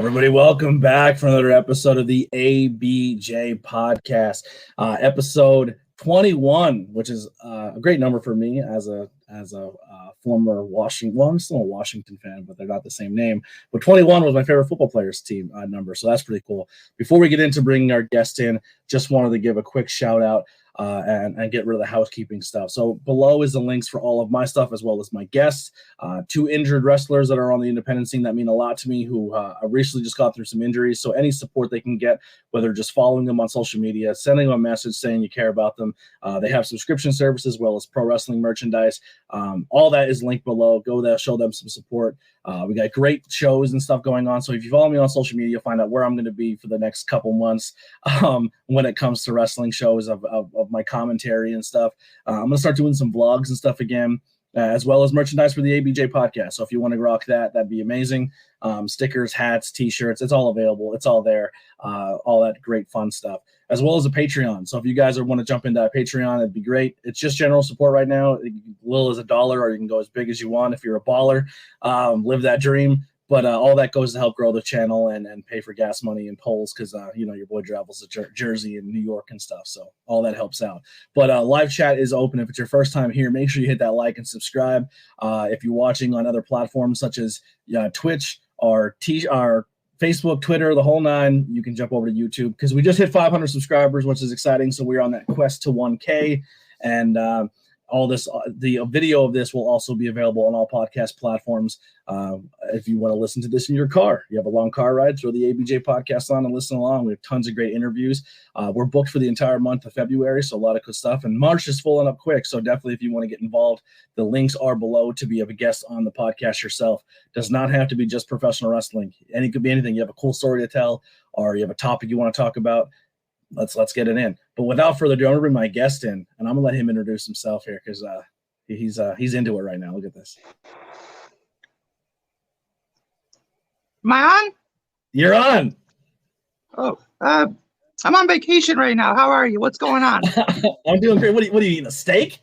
Everybody, welcome back for another episode of the ABJ Podcast, episode 21, which is a great number for me as a former Washington. Well, I'm still a Washington fan, but they're not the same name. But 21 was my favorite football players team number, so that's pretty cool. Before we get into bringing our guest in, just wanted to give a quick shout out. And get rid of the housekeeping stuff. So below is the links for all of my stuff as well as my guests. Two injured wrestlers that are on the independent scene that mean a lot to me who recently just got through some injuries. So any support they can get, whether just following them on social media, sending them a message saying you care about them. They have subscription services as well as pro wrestling merchandise. All that is linked below. Go there, show them some support. We got great shows and stuff going on. So if you follow me on social media, you'll find out where I'm going to be for the next couple months when it comes to wrestling shows of my commentary and stuff. I'm going to start doing some vlogs and stuff again, as well as merchandise for the ABJ podcast. So if you want to rock that, that'd be amazing. Stickers, hats, t-shirts, it's all available. It's all there. All that great fun stuff, as well as a Patreon. So if you guys want to jump into a Patreon, it'd be great. It's just general support right now. Little as $1, or you can go as big as you want if you're a baller. Live that dream. But all that goes to help grow the channel and pay for gas money and tolls because, your boy travels to Jersey and New York and stuff. So all that helps out. But live chat is open. If it's your first time here, make sure you hit that like and subscribe. If you're watching on other platforms such as Twitch or Facebook, Twitter, the whole nine, you can jump over to YouTube because we just hit 500 subscribers, which is exciting. So we're on that quest to 1K. And all this, the video of this will also be available on all podcast platforms. If you want to listen to this in your car, you have a long car ride, throw the ABJ podcast on and listen along. We have tons of great interviews. We're booked for the entire month of February, so a lot of good stuff. And March is filling up quick, so definitely if you want to get involved, the links are below to be a guest on the podcast yourself. Does not have to be just professional wrestling. And it could be anything. You have a cool story to tell, or you have a topic you want to talk about. Let's get it in. But without further ado, I'm gonna bring my guest in, and I'm gonna let him introduce himself here because he's into it right now. Look at this. Am I on? You're on. Oh, I'm on vacation right now. How are you? What's going on? I'm doing great. What are you eating? A steak?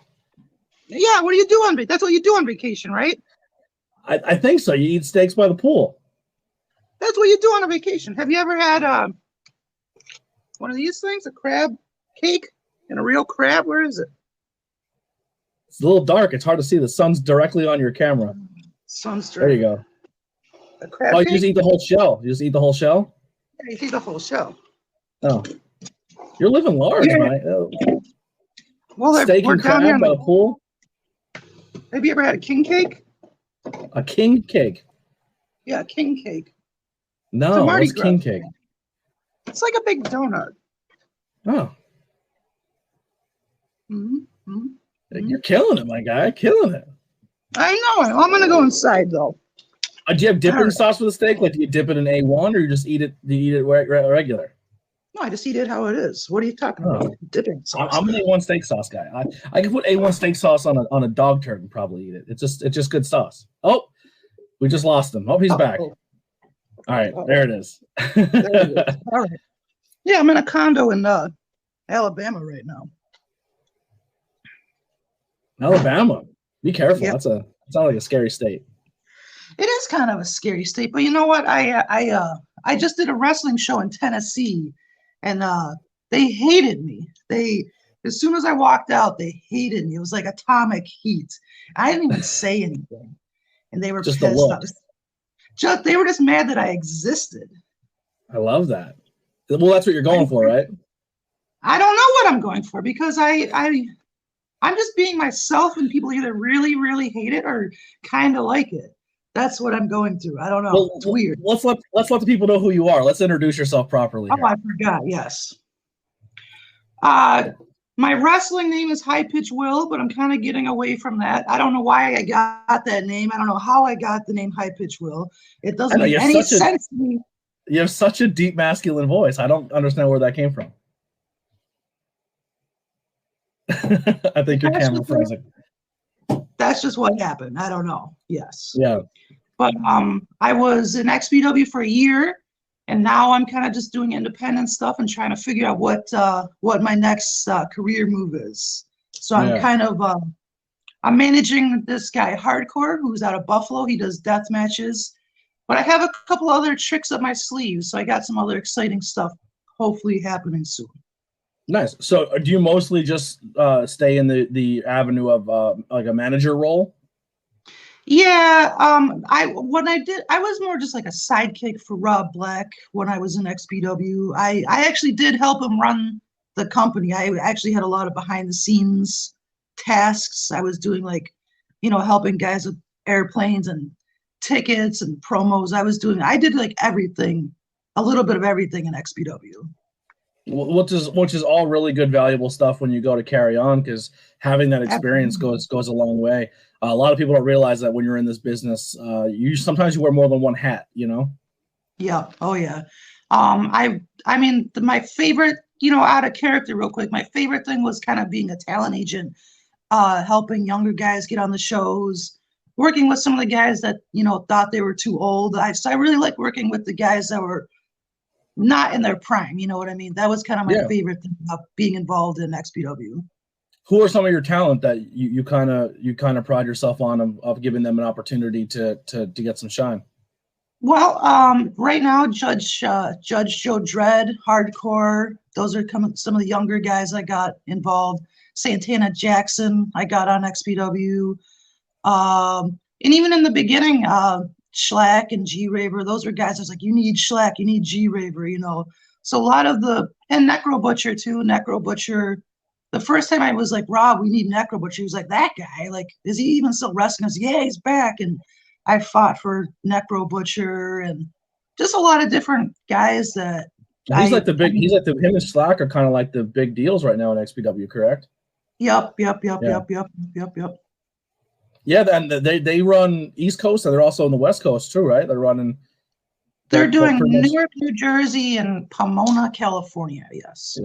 Yeah. What do you do on vacation? That's what you do on vacation, right? I think so. You eat steaks by the pool. That's what you do on a vacation. Have you ever had one of these things, a crab cake and a real crab? Where is it? It's a little dark. It's hard to see. The sun's directly on your camera. Sun's there you go. A crab you cake? just eat the whole shell. You just eat the whole shell? Yeah, you eat the whole shell. Oh. You're living large, Yeah. man. Oh. Well, steak and crab by the pool? Have you ever had a king cake? A king cake? Yeah, a king cake. No, what's king cake? It's like a big donut. Oh. Mm-hmm. You're killing it, my guy. Killing it. I know. I'm going to go inside, though. Do you have dipping sauce for the steak? Like, do you dip it in A1 or you just eat it? Do you eat it regular? No, I just eat it how it is. What are you talking about? Dipping sauce. I'm an A1 steak sauce guy. I can put A1 steak sauce on a dog turd and probably eat it. It's just good sauce. Oh, we just lost him. Oh, he's back. All right, there it is. There it is. All right. Yeah, I'm in a condo in Alabama right now. Alabama. Be careful. Yep. That sounds like a scary state. It is kind of a scary state, but you know what? I just did a wrestling show in Tennessee, and they hated me. As soon as I walked out, they hated me. It was like atomic heat. I didn't even say anything, and they were just pissed. The look. They were just mad that I existed. I love that. Well, that's what you're going for, right? I don't know what I'm going for because I'm just being myself, and people either really, really hate it or kind of like it. That's what I'm going through. I don't know. Well, it's weird. Let's let the people know who you are. Let's introduce yourself properly. Oh, I forgot. Yes. My wrestling name is High Pitch Will, but I'm kind of getting away from that. I don't know why I got that name. I don't know how I got the name High Pitch Will. It doesn't make any sense to me. You have such a deep masculine voice. I don't understand where that came from. I think your camera frozen. That's just what happened. I don't know. Yes. Yeah. But I was in XPW for a year, and now I'm kind of just doing independent stuff and trying to figure out what my next career move is. So I'm kind of I'm managing this guy Hardcore, who's out of Buffalo. He does death matches, But I have a couple other tricks up my sleeve, so I got some other exciting stuff hopefully happening soon. Nice. So do you mostly just stay in the avenue of like a manager role? Yeah, I was more just like a sidekick for Rob Black when I was in XPW. I actually did help him run the company. I actually had a lot of behind the scenes tasks. I was doing like, helping guys with airplanes and tickets and promos. I did like everything, a little bit of everything in XPW. Which is all really good, valuable stuff when you go to carry on, because having that experience goes a long way. A lot of people don't realize that when you're in this business, sometimes you wear more than one hat, Yeah. Oh yeah. My favorite, out of character real quick, my favorite thing was kind of being a talent agent, helping younger guys get on the shows, working with some of the guys that, thought they were too old. I really like working with the guys that were not in their prime, you know what I mean? That was kind of my favorite thing about being involved in XPW. Who are some of your talent that you kind of pride yourself on of giving them an opportunity to get some shine? Well, right now, Judge Joe Dredd, Hardcore. Those are some of the younger guys I got involved. Santana Jackson, I got on XPW. And even in the beginning, Schlack and G-Raver, those were guys I was like, you need Schlack, you need G-Raver, So a lot of and Necro Butcher too, Necro Butcher. The first time I was like, Rob, we need Necro Butcher. He was like, that guy, like, is he even still wrestling? I was like, yeah, he's back. And I fought for Necro Butcher and just a lot of different guys that him and Schlack are kind of like the big deals right now in XPW, correct? Yep. Yeah, and they run East Coast, and they're also on the West Coast too, right? They're doing Newark, New Jersey, and Pomona, California. Yes.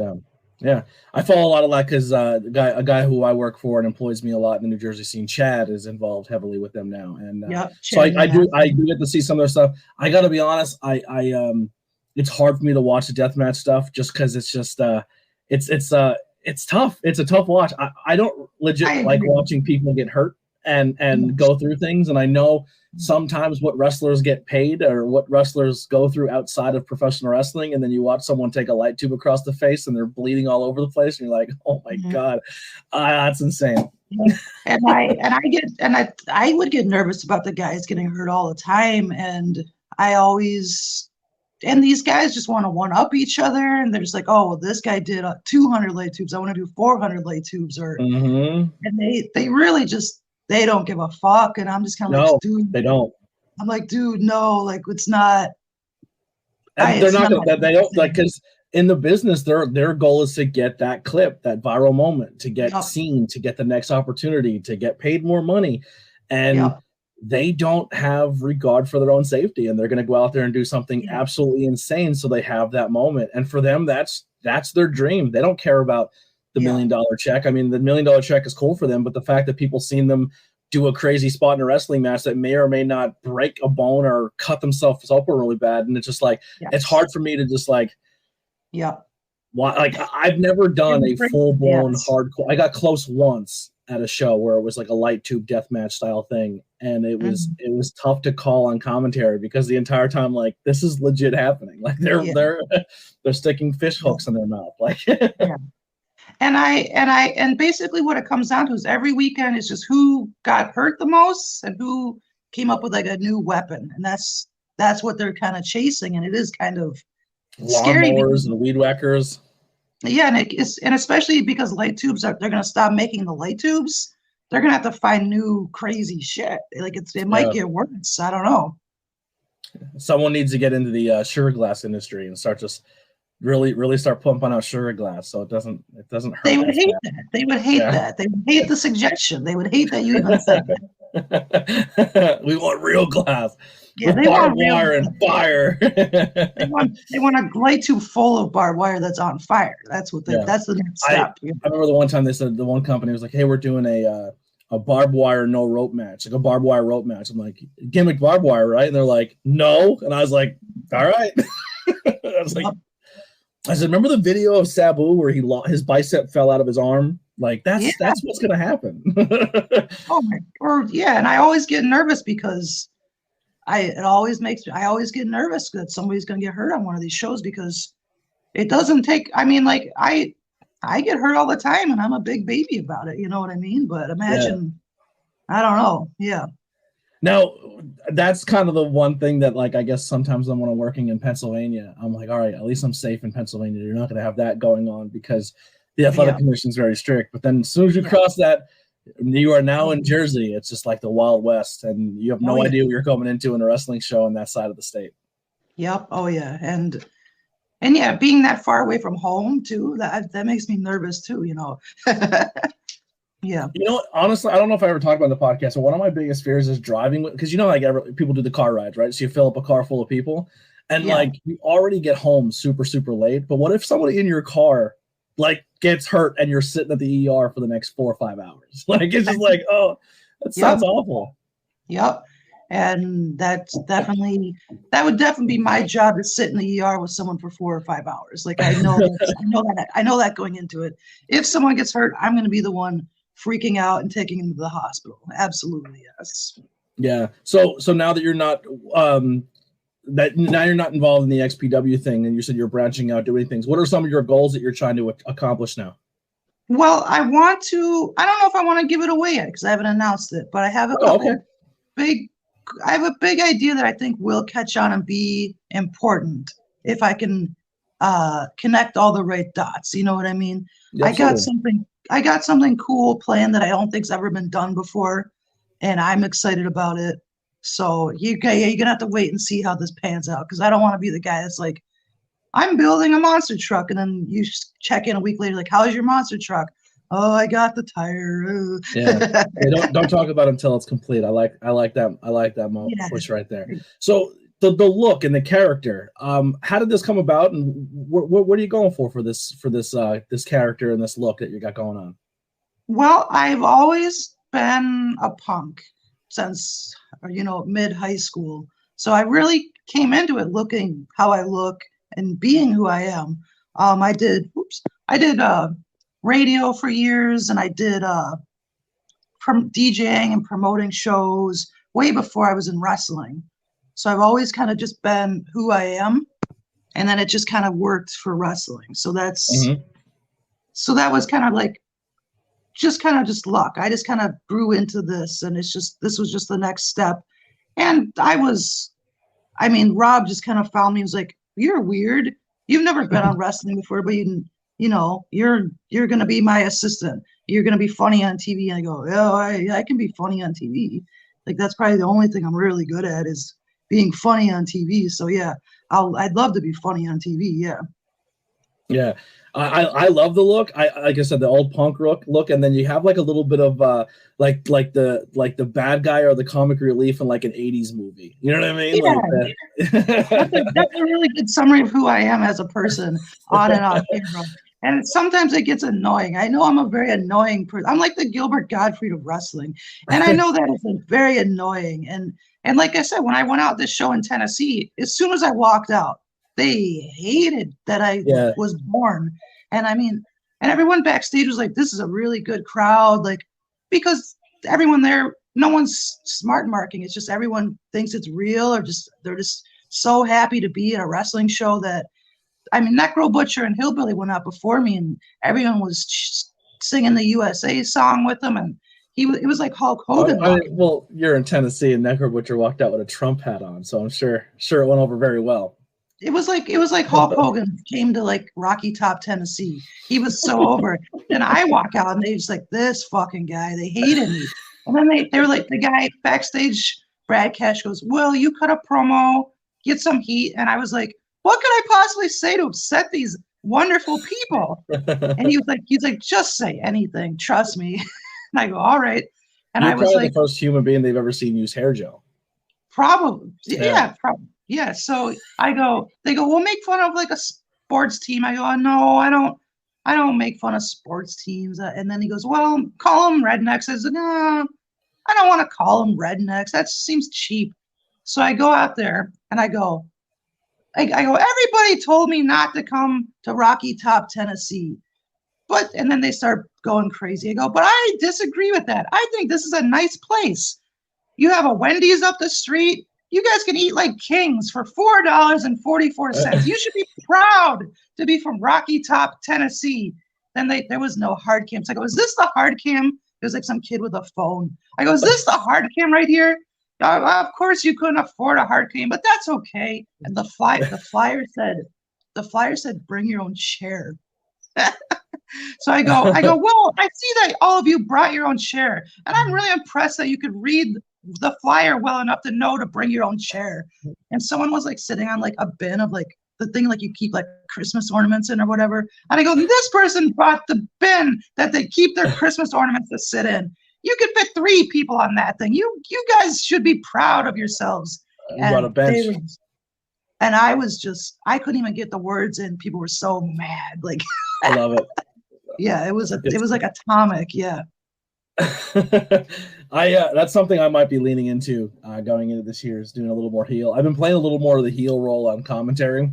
Yeah. I follow a lot of that because a guy who I work for and employs me a lot in the New Jersey scene, Chad, is involved heavily with them now, and so I do get to see some of their stuff. I got to be honest, I it's hard for me to watch the deathmatch stuff just because it's just it's tough. It's a tough watch. I don't legit like watching people get hurt and go through things, and I know sometimes what wrestlers get paid or what wrestlers go through outside of professional wrestling, and then you watch someone take a light tube across the face and they're bleeding all over the place, and you're like, oh my God, that's insane. And I would get nervous about the guys getting hurt all the time, and these guys just want to one up each other, and they're just like, oh, well, this guy did 200 light tubes, I want to do 400 light tubes, and they really just, they don't give a fuck, and I'm just kind of like, dude, they don't. I'm like, dude, no, like, it's not. They don't, like, because in the business, their goal is to get that clip, that viral moment, to get seen, to get the next opportunity, to get paid more money, and they don't have regard for their own safety, and they're going to go out there and do something absolutely insane, so they have that moment, and for them, that's their dream. They don't care about the $1 million check. I mean, the $1 million check is cool for them, but the fact that people seen them do a crazy spot in a wrestling match that may or may not break a bone or cut themselves open really bad, and it's just like, it's hard for me to just like, like, I've never done a full blown hardcore. I got close once at a show where it was like a light tube deathmatch style thing, and it was tough to call on commentary because the entire time, like, this is legit happening. Like they're sticking fish hooks in their mouth, like. And basically what it comes down to is every weekend is just who got hurt the most and who came up with like a new weapon, and that's what they're kind of chasing, and it is kind of scary. Lawnmowers and weed whackers. Yeah, and especially because light tubes they're going to stop making the light tubes. They're going to have to find new crazy shit. Like it might get worse. I don't know. Someone needs to get into the sugar glass industry and start just really start pumping out sugar glass so it doesn't hurt. They would hate that. They would hate that. They would hate the suggestion. They would hate that you even said that. We want real glass. Yeah, they want wire and fire. they want a light tube full of barbed wire that's on fire. That's that's the next step. I remember the one time they said, the one company was like, hey, we're doing a barbed wire no rope match, like a barbed wire rope match. I'm like, gimmick barbed wire, right? And they're like, no. And I was like, all right. I said, remember the video of Sabu where his bicep fell out of his arm? Like that's what's gonna happen. And I always get nervous because it always makes me, I always get nervous that somebody's going to get hurt on one of these shows because it doesn't take, I mean, like I get hurt all the time and I'm a big baby about it. You know what I mean? But imagine, I don't know. Yeah. Now, that's kind of the one thing that, like, I guess sometimes when I'm working in Pennsylvania, I'm like, all right, at least I'm safe in Pennsylvania. You're not going to have that going on because the athletic commission is very strict. But then as soon as you cross that, you are now in Jersey. It's just like the Wild West, and you have no idea what you're coming into in a wrestling show in that side of the state. Yep. Oh, yeah. And yeah, being that far away from home, too, that makes me nervous, too, you know. Yeah. You know what? Honestly, I don't know if I ever talked about the podcast, but one of my biggest fears is driving, because you know, like people do the car rides, right? So you fill up a car full of people, and like you already get home super, super late. But what if somebody in your car like gets hurt and you're sitting at the ER for the next 4 or 5 hours? Like, it's just like, oh, that sounds awful. Yep. And that would definitely be my job, to sit in the ER with someone for 4 or 5 hours. Like, I know that going into it. If someone gets hurt, I'm going to be the one freaking out and taking him to the hospital. Absolutely, yes. Yeah. So now that you're not now you're not involved in the XPW thing, and you said you're branching out, doing things, what are some of your goals that you're trying to accomplish now? Well, I don't know if I want to give it away yet because I haven't announced it, but I have a big idea that I think will catch on and be important if I can connect all the right dots. You know what I mean? Absolutely. I got something cool planned that I don't think's ever been done before, and I'm excited about it. So you're gonna have to wait and see how this pans out, because I don't want to be the guy that's like, I'm building a monster truck, and then you check in a week later like, how's your monster truck? Oh, I got the tire. Yeah. Don't talk about it until it's complete. I like that push right there. So the look and the character, how did this come about, and what are you going for this character and this look that you got going on? Well, I've always been a punk since, mid high school. So I really came into it looking how I look and being who I am. I did radio for years, and I did DJing and promoting shows way before I was in wrestling. So I've always kind of just been who I am, and then it just kind of worked for wrestling. So so that was kind of like just luck. I just kind of grew into this, and this was just the next step. And Rob just kind of found me. He was like, "You're weird. You've never been on wrestling before, but you're going to be my assistant. You're going to be funny on TV." And I go, "Oh, I can be funny on TV. Like, that's probably the only thing I'm really good at is being funny on TV. So yeah, I'd love to be funny on TV. Yeah." Yeah. I love the look. Like I said, the old punk look, and then you have like a little bit of like the bad guy or the comic relief in like an 80s movie. You know what I mean? Yeah. That's a really good summary of who I am as a person, on and off camera. And sometimes it gets annoying. I know I'm a very annoying person. I'm like the Gilbert Gottfried of wrestling. And I know that it's like very annoying. And like I said, when I went out this show in Tennessee, as soon as I walked out, they hated that I was born. And and everyone backstage was like, this is a really good crowd. Like, because everyone there, no one's smart marking. It's just everyone thinks it's real, or they're just so happy to be at a wrestling show that, Necro Butcher and Hillbilly went out before me, and everyone was singing the USA song with them. And it was like Hulk Hogan. Well, you're in Tennessee, and Necro Butcher walked out with a Trump hat on, so I'm sure it went over very well. It was like Hulk Hogan came to like Rocky Top, Tennessee. He was so over it. And I walk out, and they just like, this fucking guy. They hated me. And then they were like, the guy backstage, Brad Cash, goes, "Well, you cut a promo, get some heat." And I was like, what could I possibly say to upset these wonderful people? And he's like, just say anything. Trust me. And I go, all right. And I was like, the first human being they've ever seen use hair gel. Probably. Yeah, probably. Yeah. So they go, we'll make fun of like a sports team. I go, oh, no, I don't make fun of sports teams. And then he goes, well, call them rednecks. I said, no, I don't want to call them rednecks. That seems cheap. So I go out there and I go, everybody told me not to come to Rocky Top, Tennessee. And then they start going crazy. I go, but I disagree with that. I think this is a nice place. You have a Wendy's up the street. You guys can eat like kings for $4.44. You should be proud to be from Rocky Top, Tennessee. Then there was no hard cam. So I go, is this the hard cam? It was like some kid with a phone. I go, is this the hard cam right here? Of course you couldn't afford a hard cam, but that's okay. And the flyer said, bring your own chair. So I go, well, I see that all of you brought your own chair. And I'm really impressed that you could read the flyer well enough to know to bring your own chair. And someone was like sitting on like a bin of like the thing like you keep like Christmas ornaments in or whatever. And I go, this person brought the bin that they keep their Christmas ornaments to sit in. You could fit 3 people on that thing. You guys should be proud of yourselves. You brought a bench. And I couldn't even get the words in. People were so mad. Like, I love it. Yeah, it was like atomic. Yeah. That's something I might be leaning into going into this year, is doing a little more heel. I've been playing a little more of the heel role on commentary,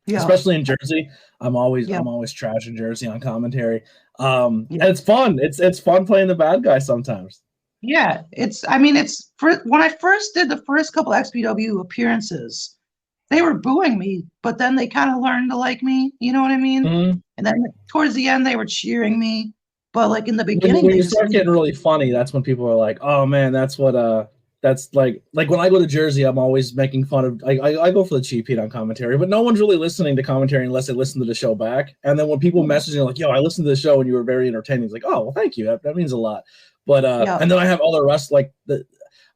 especially in Jersey. I'm always trashing Jersey on commentary. And it's fun. It's fun playing the bad guy sometimes. Yeah, when I first did the first couple XPW appearances, they were booing me, but then they kind of learned to like me. You know what I mean? Mm-hmm. And then towards the end, they were cheering me. But like in the beginning, when you start getting really funny, that's when people are like, "Oh man, that's what that's like." Like when I go to Jersey, I'm always making fun of. I go for the cheap heat on commentary, but no one's really listening to commentary unless they listen to the show back. And then when people message me like, "Yo, I listened to the show and you were very entertaining," it's like, "Oh, well, thank you. That means a lot." But and then I have other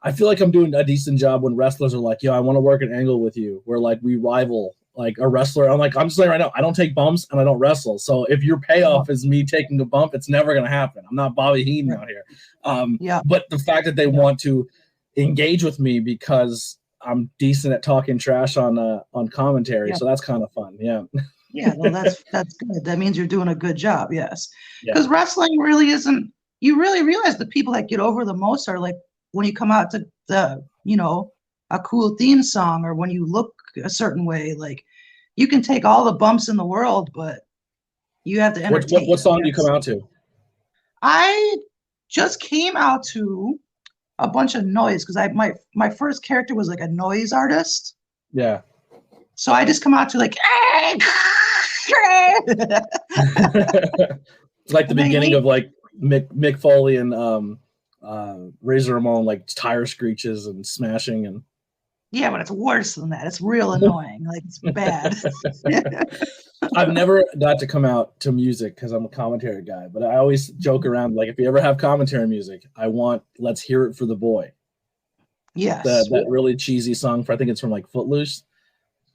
I feel like I'm doing a decent job when wrestlers are like, "Yo, I want to work an angle with you," where like we rival like a wrestler. I'm just saying right now, I don't take bumps and I don't wrestle. So if your payoff is me taking a bump, it's never going to happen. I'm not Bobby Heenan out here. But the fact that they want to engage with me because I'm decent at talking trash on commentary. So that's kind of fun. Yeah. Yeah. Well, that's good. That means you're doing a good job. Yes. Because wrestling really isn't, you really realize the people that get over the most are like when you come out to the, a cool theme song, or when you look a certain way. Like you can take all the bumps in the world, but you have to entertain. What song do you come out to? I just came out to a bunch of noise because my first character was like a noise artist. Yeah. So I just come out to like it's like the beginning of like Mick Foley and Razor Ramon, like tire screeches and smashing and. Yeah, but it's worse than that. It's real annoying. Like, it's bad. I've never got to come out to music because I'm a commentary guy, but I always joke around, like, if you ever have commentary music, I want Let's Hear It for the Boy. Yes. That really cheesy song, I think it's from, like, Footloose.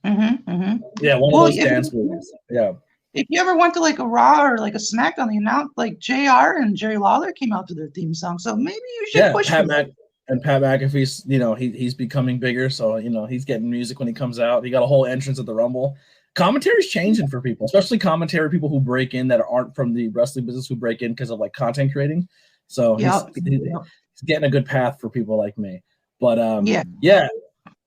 Mm-hmm, mm-hmm. Yeah, one of those dance movies. Yeah. If you ever went to, like, a Raw or, like, a SmackDown, they announced, like, JR and Jerry Lawler came out to their theme song, so maybe you should push for that. And Pat McAfee's, he's becoming bigger, so he's getting music when he comes out. He got a whole entrance at the Rumble. Commentary's changing for people, especially commentary people who break in that aren't from the wrestling business, who break in because of like content creating. So he's getting a good path for people like me. But yeah.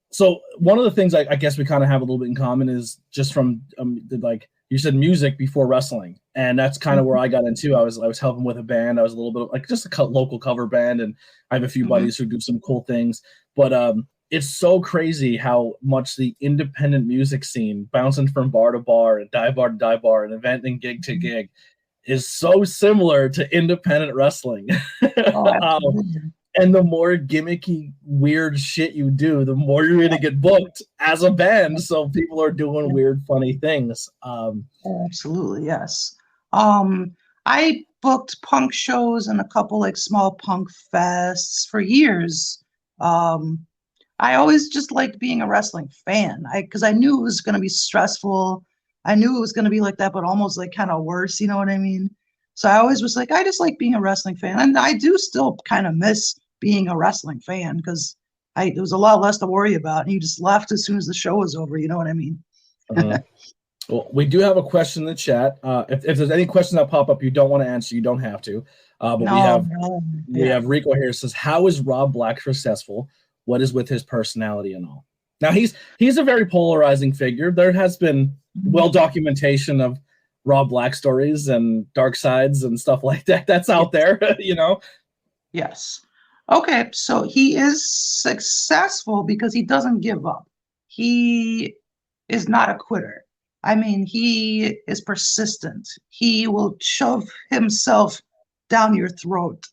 So one of the things I guess we kind of have a little bit in common is just from like you said, music before wrestling, and that's kind of where I got into. I was helping with a band. I was a little bit of, like just a local cover band, and I have a few buddies who do some cool things. But it's so crazy how much the independent music scene, bouncing from bar to bar and dive bar to dive bar and event and gig to gig, is so similar to independent wrestling. And the more gimmicky, weird shit you do, the more you're going to get booked as a band. So people are doing weird, funny things. Absolutely, yes. I booked punk shows and a couple like small punk fests for years. I always just liked being a wrestling fan because I knew it was going to be stressful. I knew it was going to be like that, but almost like kind of worse. You know what I mean? So I always was like, I just like being a wrestling fan. And I do still kind of miss being a wrestling fan because there was a lot less to worry about. And you just left as soon as the show was over. You know what I mean? Well, we do have a question in the chat. If there's any questions that pop up you don't want to answer, you don't have to. But we have Rico here says, how is Rob Black successful? What is with his personality and all? Now, he's a very polarizing figure. There has been documentation of Rob Black stories and dark sides and stuff like that. That's out there, Yes. Okay, so he is successful because he doesn't give up. He is not a quitter. I mean, he is persistent. He will shove himself down your throat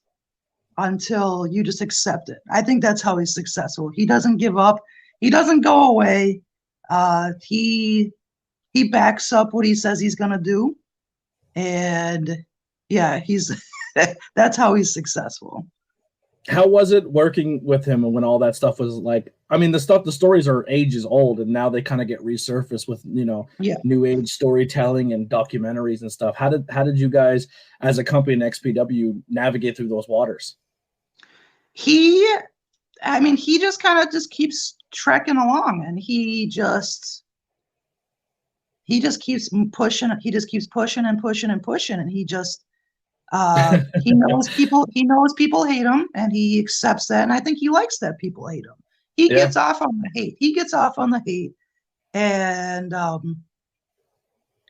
until you just accept it. I think that's how he's successful. He doesn't give up. He doesn't go away. He backs up what he says he's gonna do, and yeah, he's that's how he's successful. How was it working with him when all that stuff was like? I mean, the stories are ages old, and now they kind of get resurfaced with new age storytelling and documentaries and stuff. How did you guys, as a company in XPW, navigate through those waters? He just kind of just keeps trekking along, and he just keeps pushing. He just keeps pushing and pushing and pushing, and he just he knows people hate him, and he accepts that, and I think he likes that people hate him. He gets off on the hate. And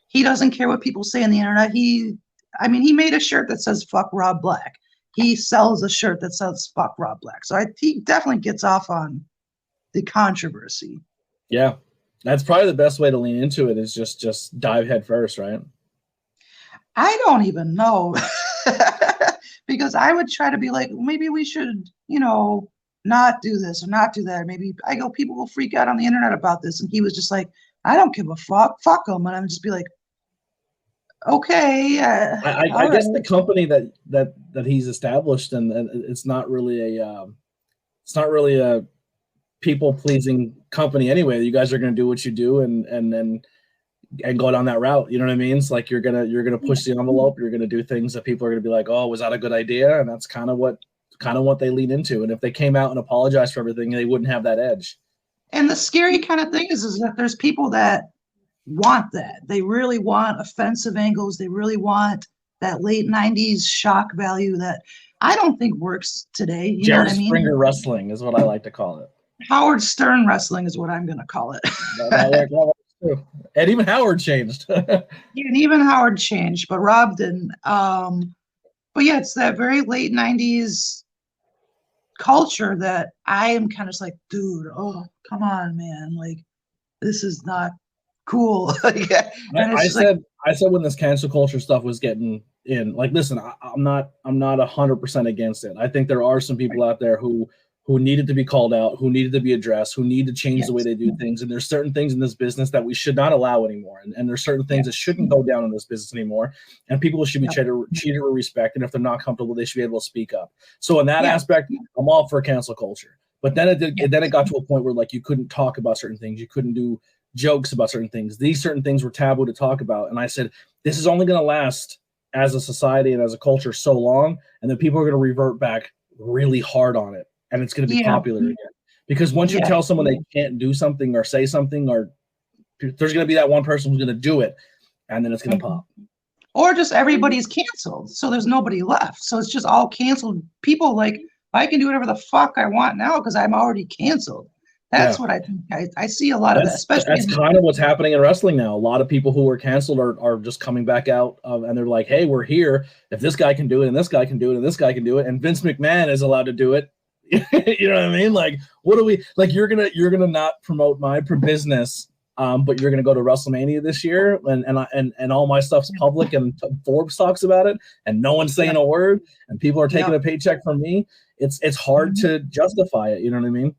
he doesn't care what people say on the internet. He made a shirt that says "fuck Rob Black." He sells a shirt that says "fuck Rob Black." So he definitely gets off on the controversy. Yeah, that's probably the best way to lean into it, is just dive head first, right? I don't even know. Because I would try to be like, maybe we should, not do this or not do that. Maybe I go, people will freak out on the internet about this. And he was just like, I don't give a fuck them. And I'm just be like, okay. I guess the company that he's established, and it's not really a people pleasing company anyway. You guys are going to do what you do and go down that route. You know what I mean? It's like you're gonna push the envelope. You're gonna do things that people are gonna be like, oh, was that a good idea? And that's kind of what they lean into. And if they came out and apologized for everything, they wouldn't have that edge. And the scary kind of thing is that there's people that want that. They really want offensive angles. They really want that late 90s shock value that I don't think works today. You know what I mean? Springer wrestling is what I like to call it. Howard Stern wrestling is what I'm going to call it. And even Howard changed. But Rob didn't. But yeah, it's that very late 90s culture that I am kind of just like, dude, oh, come on, man. Like, this is not cool. I said when this cancel culture stuff was getting in, like, listen, I'm not 100% against it. I think there are some people out there who needed to be called out, who needed to be addressed, who need to change the way they do things. And there's certain things in this business that we should not allow anymore. And there's certain things that shouldn't go down in this business anymore. And people should be treated with respect. And if they're not comfortable, they should be able to speak up. So in that aspect, I'm all for cancel culture. But then it got to a point where, like, you couldn't talk about certain things. You couldn't do jokes about certain things. These certain things were taboo to talk about. And I said, this is only going to last as a society and as a culture so long. And then people are going to revert back really hard on it. And it's going to be popular again. Because once you tell someone they can't do something or say something, or there's going to be that one person who's going to do it, and then it's going to pop. Or just everybody's canceled, so there's nobody left. So it's just all canceled people. Like, I can do whatever the fuck I want now because I'm already canceled. That's what I think. I see a lot of that, especially. That's kind of what's happening in wrestling now. A lot of people who were canceled are just coming back out, and they're like, hey, we're here. If this guy can do it, and this guy can do it, and this guy can do it, and Vince McMahon is allowed to do it. You know what I mean? Like, what do we like? You're gonna not promote my business, but you're gonna go to WrestleMania this year, and all my stuff's public, and Forbes talks about it, and no one's saying a word, and people are taking a paycheck from me. It's hard to justify it. You know what I mean?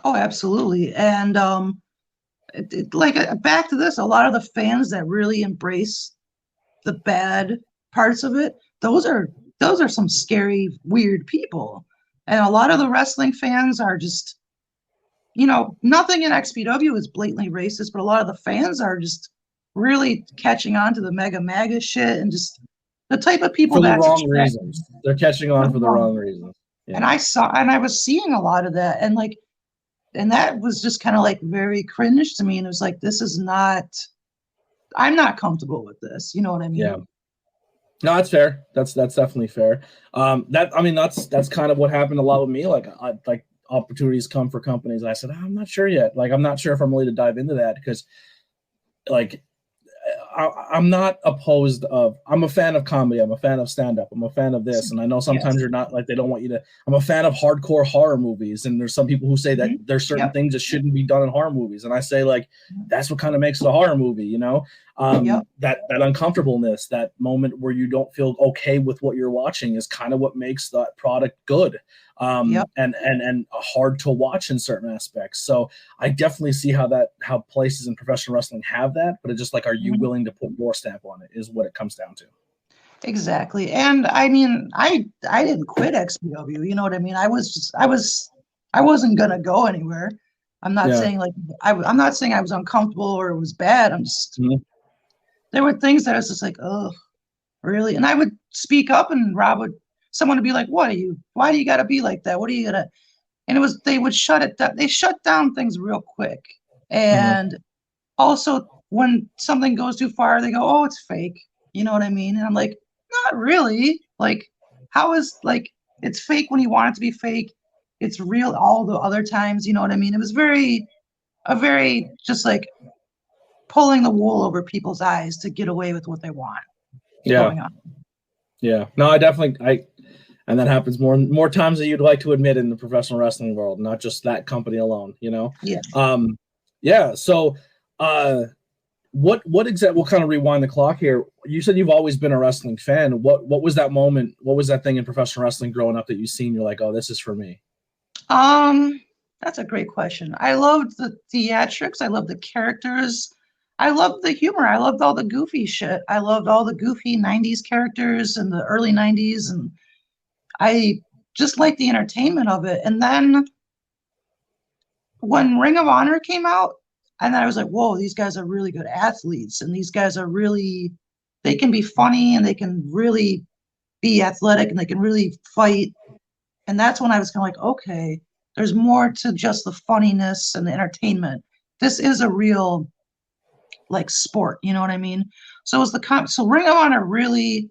Oh, absolutely. And back to this, a lot of the fans that really embrace the bad parts of it, those are some scary, weird people. And a lot of the wrestling fans are just, nothing in XPW is blatantly racist, but a lot of the fans are just really catching on to the mega MAGA shit and just the type of people for the wrong reasons. They're catching on for the wrong reasons. Yeah. And I was seeing a lot of that, and that was just kind of like very cringe to me. And it was like, I'm not comfortable with this. You know what I mean? Yeah. No, that's fair. That's definitely fair. That's kind of what happened a lot with me. Like, opportunities come for companies. I said, I'm not sure yet. Like, I'm not sure if I'm ready to dive into that because, like, I'm not opposed of. I'm a fan of comedy. I'm a fan of stand up. I'm a fan of this, and I know sometimes you're not, like, they don't want you to. I'm a fan of hardcore horror movies, and there's some people who say that there's certain things that shouldn't be done in horror movies, and I say, like, that's what kind of makes it a horror movie, you know. That uncomfortableness, that moment where you don't feel okay with what you're watching, is kind of what makes that product good. And hard to watch in certain aspects. So I definitely see how places in professional wrestling have that, but it's just like, are you willing to put your stamp on it, is what it comes down to. Exactly. And I mean, I didn't quit XPW, you know what I mean? I wasn't gonna go anywhere. I'm not saying like I'm not saying I was uncomfortable or it was bad. I'm just there were things that I was just like, oh, really? And I would speak up, and someone would be like, why do you gotta be like that? What are you gonna? And they would shut it down. They shut down things real quick. And also when something goes too far, they go, oh, it's fake. You know what I mean? And I'm like, not really. Like, how is, like, it's fake when you want it to be fake. It's real all the other times. You know what I mean? It was very just like pulling the wool over people's eyes to get away with what they want. Going on. Yeah. No, and that happens more times than you'd like to admit in the professional wrestling world, not just that company alone, you know? Yeah. So, what exactly, we'll kind of rewind the clock here. You said you've always been a wrestling fan. What was that moment? What was that thing in professional wrestling growing up that you've seen? You're like, oh, this is for me. That's a great question. I loved the theatrics. I loved the characters. I loved the humor. I loved all the goofy shit. I loved all the goofy 90s characters in the early 90s. And I just liked the entertainment of it. And then when Ring of Honor came out, and then I was like, whoa, these guys are really good athletes. And these guys are really, they can be funny, and they can really be athletic, and they can really fight. And that's when I was kind of like, okay, there's more to just the funniness and the entertainment. This is a real, like, sport, you know what I mean? So it was so Ring of Honor really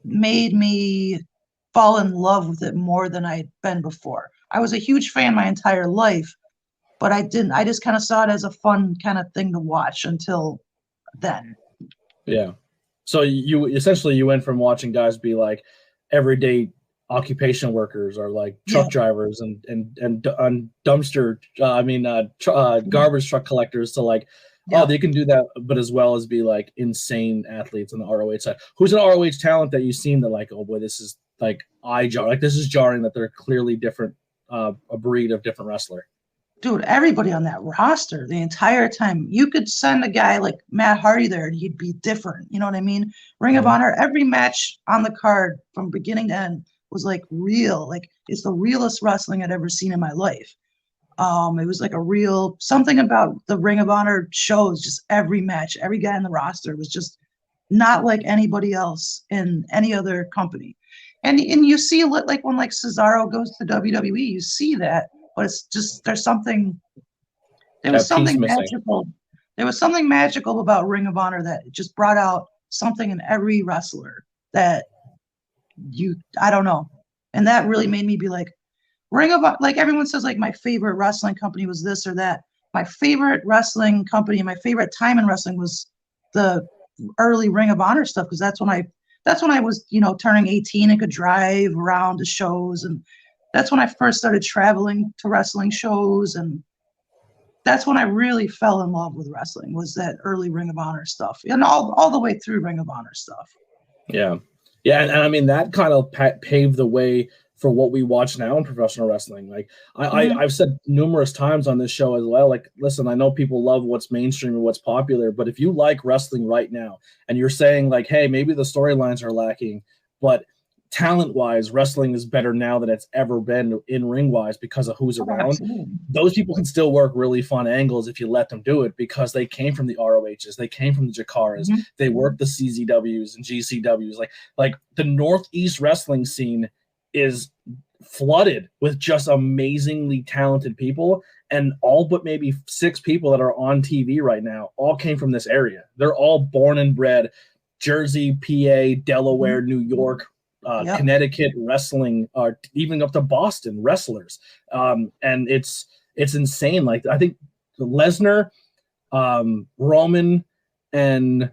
made me fall in love with it more than I'd been before. I was a huge fan my entire life, but I just kind of saw it as a fun kind of thing to watch until then. Yeah. So you went from watching guys be like everyday occupation workers, or like truck drivers and dumpster, garbage truck collectors, to like, oh, they can do that, but as well as be like insane athletes on the ROH side. Who's an ROH talent that you've seen that, like, oh boy, this is like this is jarring, that they're clearly different, a breed of different wrestler? Dude, everybody on that roster the entire time. You could send a guy like Matt Hardy there and he'd be different. You know what I mean? Ring of Honor, every match on the card from beginning to end was like real. Like, it's the realest wrestling I'd ever seen in my life. It was like something about the Ring of Honor shows, just every match, every guy in the roster was just not like anybody else in any other company. And you see, like, when like Cesaro goes to WWE, you see that, but it's just, there was something magical. There was something magical about Ring of Honor that just brought out something in every wrestler that I don't know. And that really made me be like, Ring of Honor, like everyone says, like, my favorite wrestling company was this or that. My favorite wrestling company, my favorite time in wrestling was the early Ring of Honor stuff, because that's when I was, turning 18 and could drive around to shows, and that's when I first started traveling to wrestling shows, and that's when I really fell in love with wrestling, was that early Ring of Honor stuff, and all the way through Ring of Honor stuff. Yeah, and I mean, that kind of paved the way for what we watch now in professional wrestling. Like, I've said numerous times on this show as well, like, listen, I know people love what's mainstream and what's popular, but if you like wrestling right now and you're saying like, hey, maybe the storylines are lacking, but talent-wise, wrestling is better now than it's ever been in ring-wise because of who's around. Absolutely. Those people can still work really fun angles if you let them do it, because they came from the ROHs, they came from the Jakaras, they worked the CZWs and GCWs. Like the Northeast wrestling scene is flooded with just amazingly talented people, and all but maybe 6 people that are on TV right now all came from this area. They're all born and bred Jersey, PA, Delaware, New York, Connecticut wrestling, even up to Boston wrestlers. And it's insane. Like, I think Lesnar, Roman, and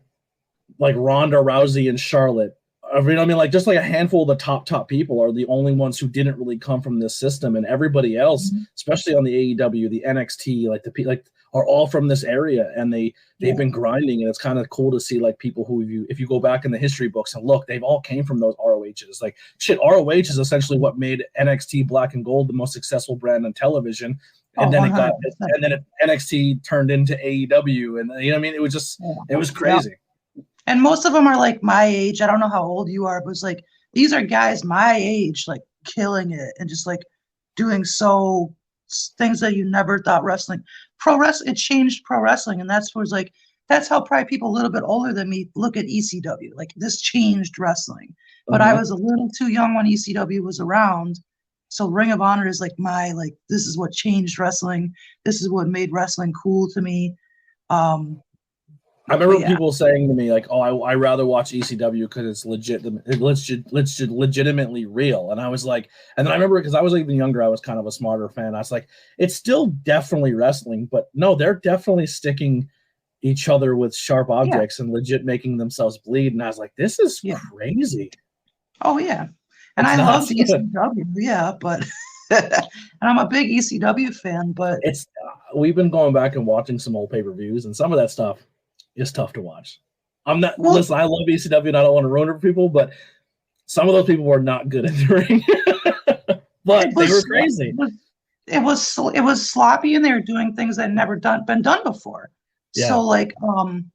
like Ronda Rousey and Charlotte. You know what I mean? Like just like a handful of the top people are the only ones who didn't really come from this system, and everybody else, especially on the AEW, the NXT, like are all from this area, and they've been grinding, and it's kind of cool to see like people who if you go back in the history books and look, they've all came from those ROHs. Like shit, ROH is essentially what made NXT Black and Gold the most successful brand on television. And then NXT turned into AEW, and you know what I mean? It was just it was crazy. And most of them are like my age. I don't know how old you are, but it's like these are guys my age, like killing it and just like doing things that you never thought wrestling. Pro wrestling, it changed pro wrestling, and that's how probably people a little bit older than me look at ECW. Like this changed wrestling, but I was a little too young when ECW was around. So Ring of Honor is like this is what changed wrestling. This is what made wrestling cool to me. I remember people saying to me like, "Oh, I rather watch ECW because it's legitimately real." And I was like, and then I remember because I was even younger, I was kind of a smarter fan. I was like, it's still definitely wrestling, but no, they're definitely sticking each other with sharp objects and legit making themselves bleed. And I was like, this is crazy. Oh yeah, and I love ECW, but and I'm a big ECW fan. But we've been going back and watching some old pay-per-views, and some of that stuff is tough to watch. Listen, I love ECW and I don't want to ruin it for people, but some of those people were not good at the ring. But they were crazy. It was sloppy, and they were doing things that had never been done before. Yeah. So like what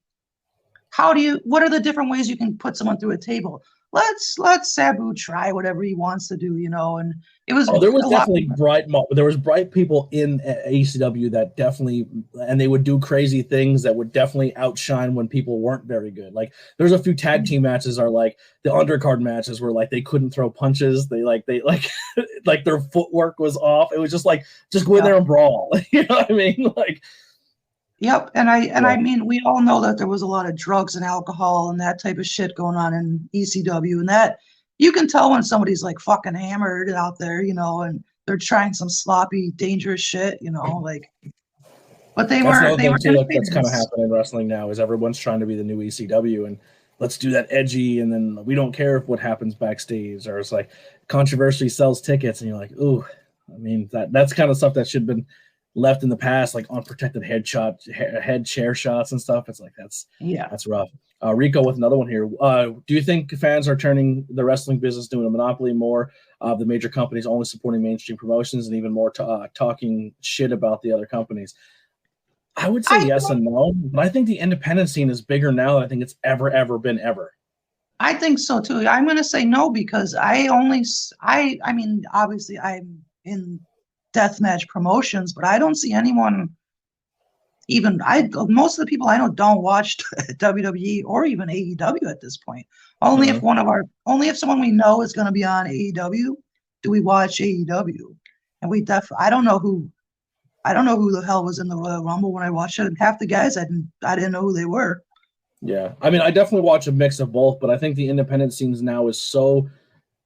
are the different ways you can put someone through a table? Let's Sabu try whatever he wants to do, and it was there was definitely bright people in ECW that definitely, and they would do crazy things that would definitely outshine when people weren't very good. Like there's a few tag team matches are like the undercard matches where like they couldn't throw punches, they like their footwork was off. It was just go in there and brawl. You know what I mean? Like yep, and I mean, we all know that there was a lot of drugs and alcohol and that type of shit going on in ECW, and that you can tell when somebody's like fucking hammered out there, and they're trying some sloppy, dangerous shit, But they were. That's kind of happening in wrestling now. Is everyone's trying to be the new ECW, and let's do that edgy, and then we don't care what happens backstage, or it's like controversy sells tickets, and you're like, ooh, I mean that's kind of stuff that should have been left in the past, like unprotected head chair shots and stuff. It's like that's rough. Rico with another one here. Do you think fans are turning the wrestling business doing a monopoly more of the major companies only supporting mainstream promotions and even more talking shit about the other companies? I would say yes and no, but I think the independent scene is bigger now than I think it's ever been. I think so too. I'm going to say no because I mean, obviously I'm in deathmatch promotions, but I don't see anyone most of the people I know don't watch WWE or even AEW at this point. Only if someone we know is going to be on AEW do we watch AEW. And I don't know who the hell was in the Royal Rumble when I watched it, and half the guys I didn't know who they were. Yeah. I mean, I definitely watch a mix of both, but I think the independent scenes now is so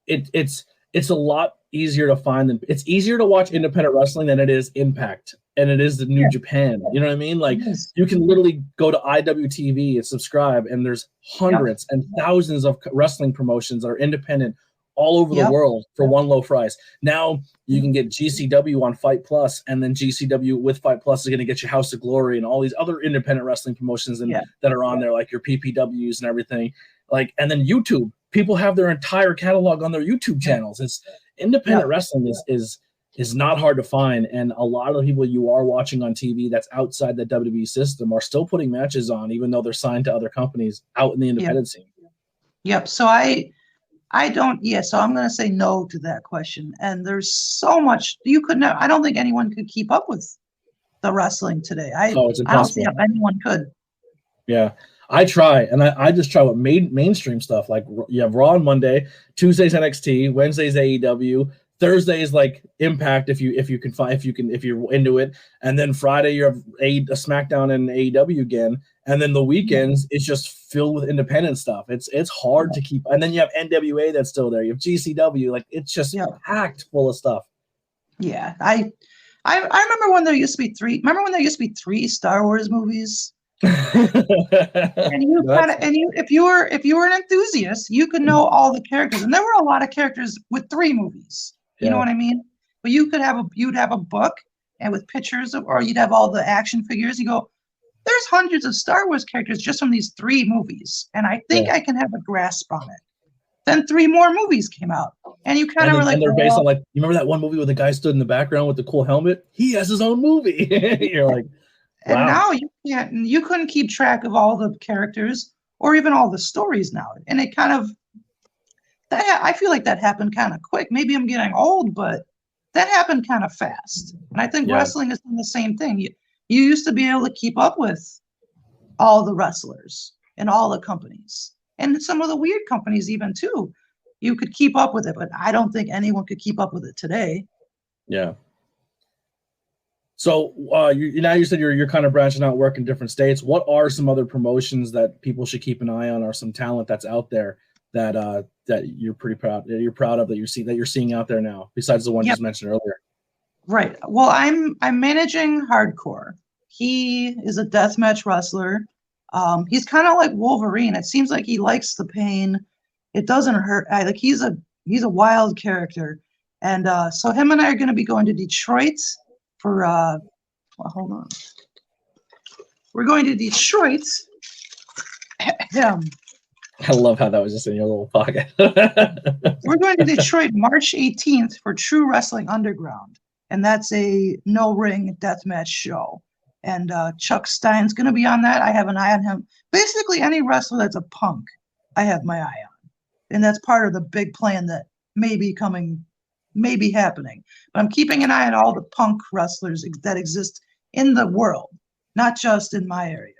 it's a lot easier to find it's easier to watch independent wrestling than it is Impact and it is the New Japan. You know what I mean? Like you can literally go to IWTV and subscribe, and there's hundreds and thousands of wrestling promotions that are independent all over the world for one low price. Now you can get GCW on Fight Plus, and then GCW with Fight Plus is going to get you House of Glory and all these other independent wrestling promotions that are on there, like your PPWs and everything. Like, and then YouTube, people have their entire catalog on their YouTube channels. It's independent wrestling is not hard to find, and a lot of the people you are watching on TV that's outside the WWE system are still putting matches on, even though they're signed to other companies out in the independent scene. Yep. So I don't. Yeah. So I'm going to say no to that question. And there's so much I don't think anyone could keep up with the wrestling today. I don't see how anyone could. Yeah. I try, and I just try with mainstream stuff. Like you have Raw on Monday, Tuesdays NXT, Wednesdays AEW, Thursdays like Impact if you're into it, and then Friday you have a SmackDown and AEW again, and then the weekends it's just filled with independent stuff. It's hard to keep, and then you have NWA that's still there. You have GCW, like it's just packed full of stuff. Yeah, I remember when there used to be three. Remember when there used to be 3 Star Wars movies? And you kind of, if you were an enthusiast, you could know all the characters, and there were a lot of characters with 3 movies. You know what I mean? But you'd have a book and with pictures of, or you'd have all the action figures. You go, there's hundreds of Star Wars characters just from these 3 movies, and I think I can have a grasp on it. Then 3 more movies came out, and you kind of were like, and they're based on, like, you remember that one movie where the guy stood in the background with the cool helmet? He has his own movie. You're like, wow. And now you couldn't keep track of all the characters or even all the stories now. And it kind of, I feel like that happened kind of quick. Maybe I'm getting old, but that happened kind of fast. And I think wrestling is the same thing. You used to be able to keep up with all the wrestlers and all the companies. And some of the weird companies even too. You could keep up with it, but I don't think anyone could keep up with it today. Yeah. So you said you're kind of branching out, work in different states. What are some other promotions that people should keep an eye on, or some talent that's out there that you're pretty proud of that you're seeing out there now, besides the one you just mentioned earlier? Right. Well, I'm managing Hardcore. He is a deathmatch wrestler. He's kind of like Wolverine. It seems like he likes the pain. It doesn't hurt. He's a wild character, and so him and I are going to be going to Detroit for. Hold on. We're going to Detroit. I love how that was just in your little pocket. We're going to Detroit March 18th for True Wrestling Underground, and that's a no-ring deathmatch show. And Chuck Stein's going to be on that. I have an eye on him. Basically, any wrestler that's a punk, I have my eye on. And that's part of the big plan that may be happening. But I'm keeping an eye on all the punk wrestlers that exist in the world, not just in my area.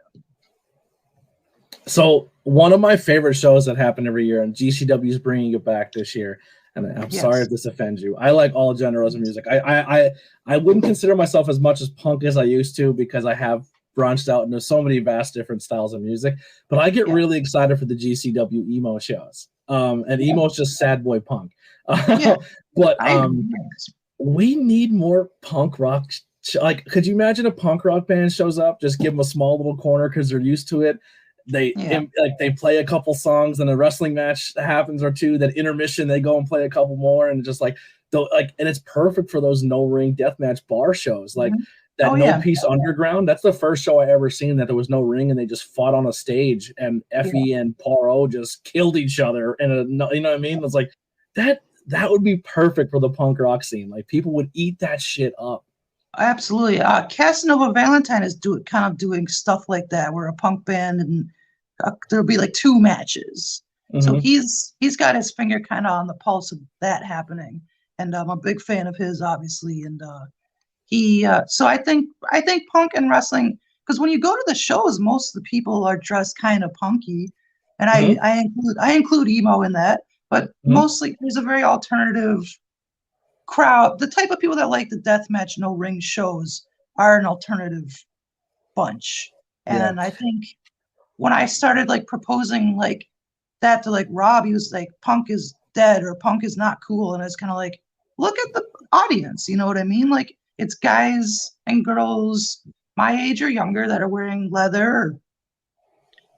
So one of my favorite shows that happen every year, and GCW is bringing it back this year, and I'm sorry if this offends you. I like all genres of music. I wouldn't consider myself as much as punk as I used to, because I have branched out into so many vast different styles of music. But I get really excited for the GCW emo shows. And emo is just sad boy punk. But we need more punk rock. Like, could you imagine a punk rock band shows up? Just give them a small little corner because they're used to it. They play a couple songs, and a wrestling match happens or two. That intermission, they go and play a couple more, and just and it's perfect for those no ring deathmatch bar shows. Like that No Peace Underground. That's the first show I ever seen that there was no ring, and they just fought on a stage, and Effie and Poirot just killed each other. And you know what I mean? It's like that would be perfect for the punk rock scene. Like, people would eat that shit up. Absolutely. Casanova Valentine is doing stuff like that, where a punk band, and there'll be like 2 matches. So he's got his finger kind of on the pulse of that happening, and I'm a big fan of his, obviously. And so I think punk and wrestling, because when you go to the shows, most of the people are dressed kind of punky, and I include emo in that, but mostly there's a very alternative crowd. The type of people that like the deathmatch no ring shows are an alternative bunch. And I think when I started proposing that to Rob, he was like, punk is dead, or punk is not cool. And it's kind of like, look at the audience, you know what I mean? Like, it's guys and girls my age or younger that are wearing leather or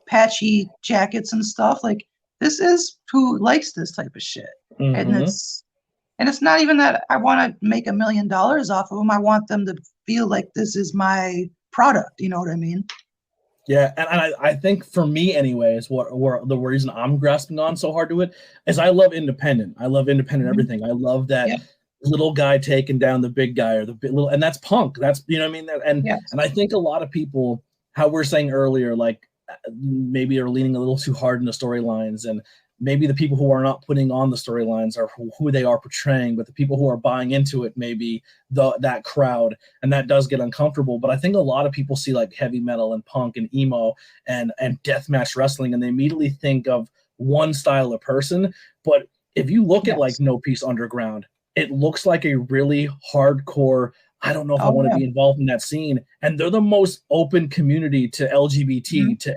patchy jackets and stuff. Like, this is who likes this type of shit. And it's not even that I want to make $1 million off of them. I want them to feel like this is my product. You know what I mean? Yeah, and I think for me, anyways, what the reason I'm grasping on so hard to it is I love independent. I love independent everything. I love that little guy taking down the big guy, or the little, and that's punk. That's, you know what I mean? And I think a lot of people, how we're saying earlier, maybe are leaning a little too hard in the storylines, and maybe the people who are not putting on the storylines are who they are portraying, but the people who are buying into it, maybe that crowd, and that does get uncomfortable. But I think a lot of people see heavy metal and punk and emo and deathmatch wrestling, and they immediately think of one style of person. But if you look at No Peace Underground, it looks like a really hardcore, I don't know if I want to be involved in that scene. And they're the most open community to LGBT, to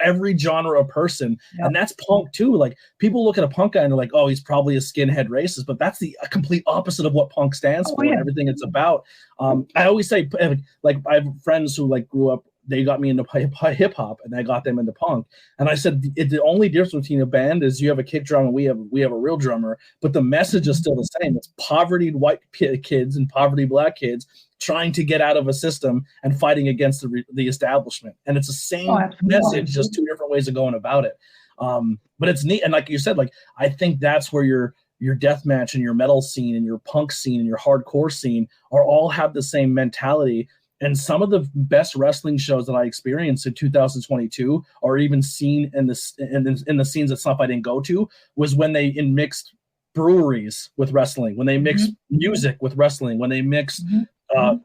every genre of person. And that's punk too. People look at a punk guy and they're like, oh, he's probably a skinhead racist, but that's the complete opposite of what punk stands for and everything it's about. I always say, I have friends who grew up they got me into hip hop, and I got them into punk. And I said the only difference between a band is you have a kick drum and we have a real drummer, but the message is still the same. It's poverty white kids and poverty black kids trying to get out of a system and fighting against the establishment. And it's the same message, just two different ways of going about it. But it's neat. And like you said, like, I think that's where your deathmatch and your metal scene and your punk scene and your hardcore scene are all have the same mentality. And some of the best wrestling shows that I experienced in 2022, or even seen in the scenes of stuff I didn't go to, was when they mixed breweries with wrestling, when they mixed music with wrestling, when they mixed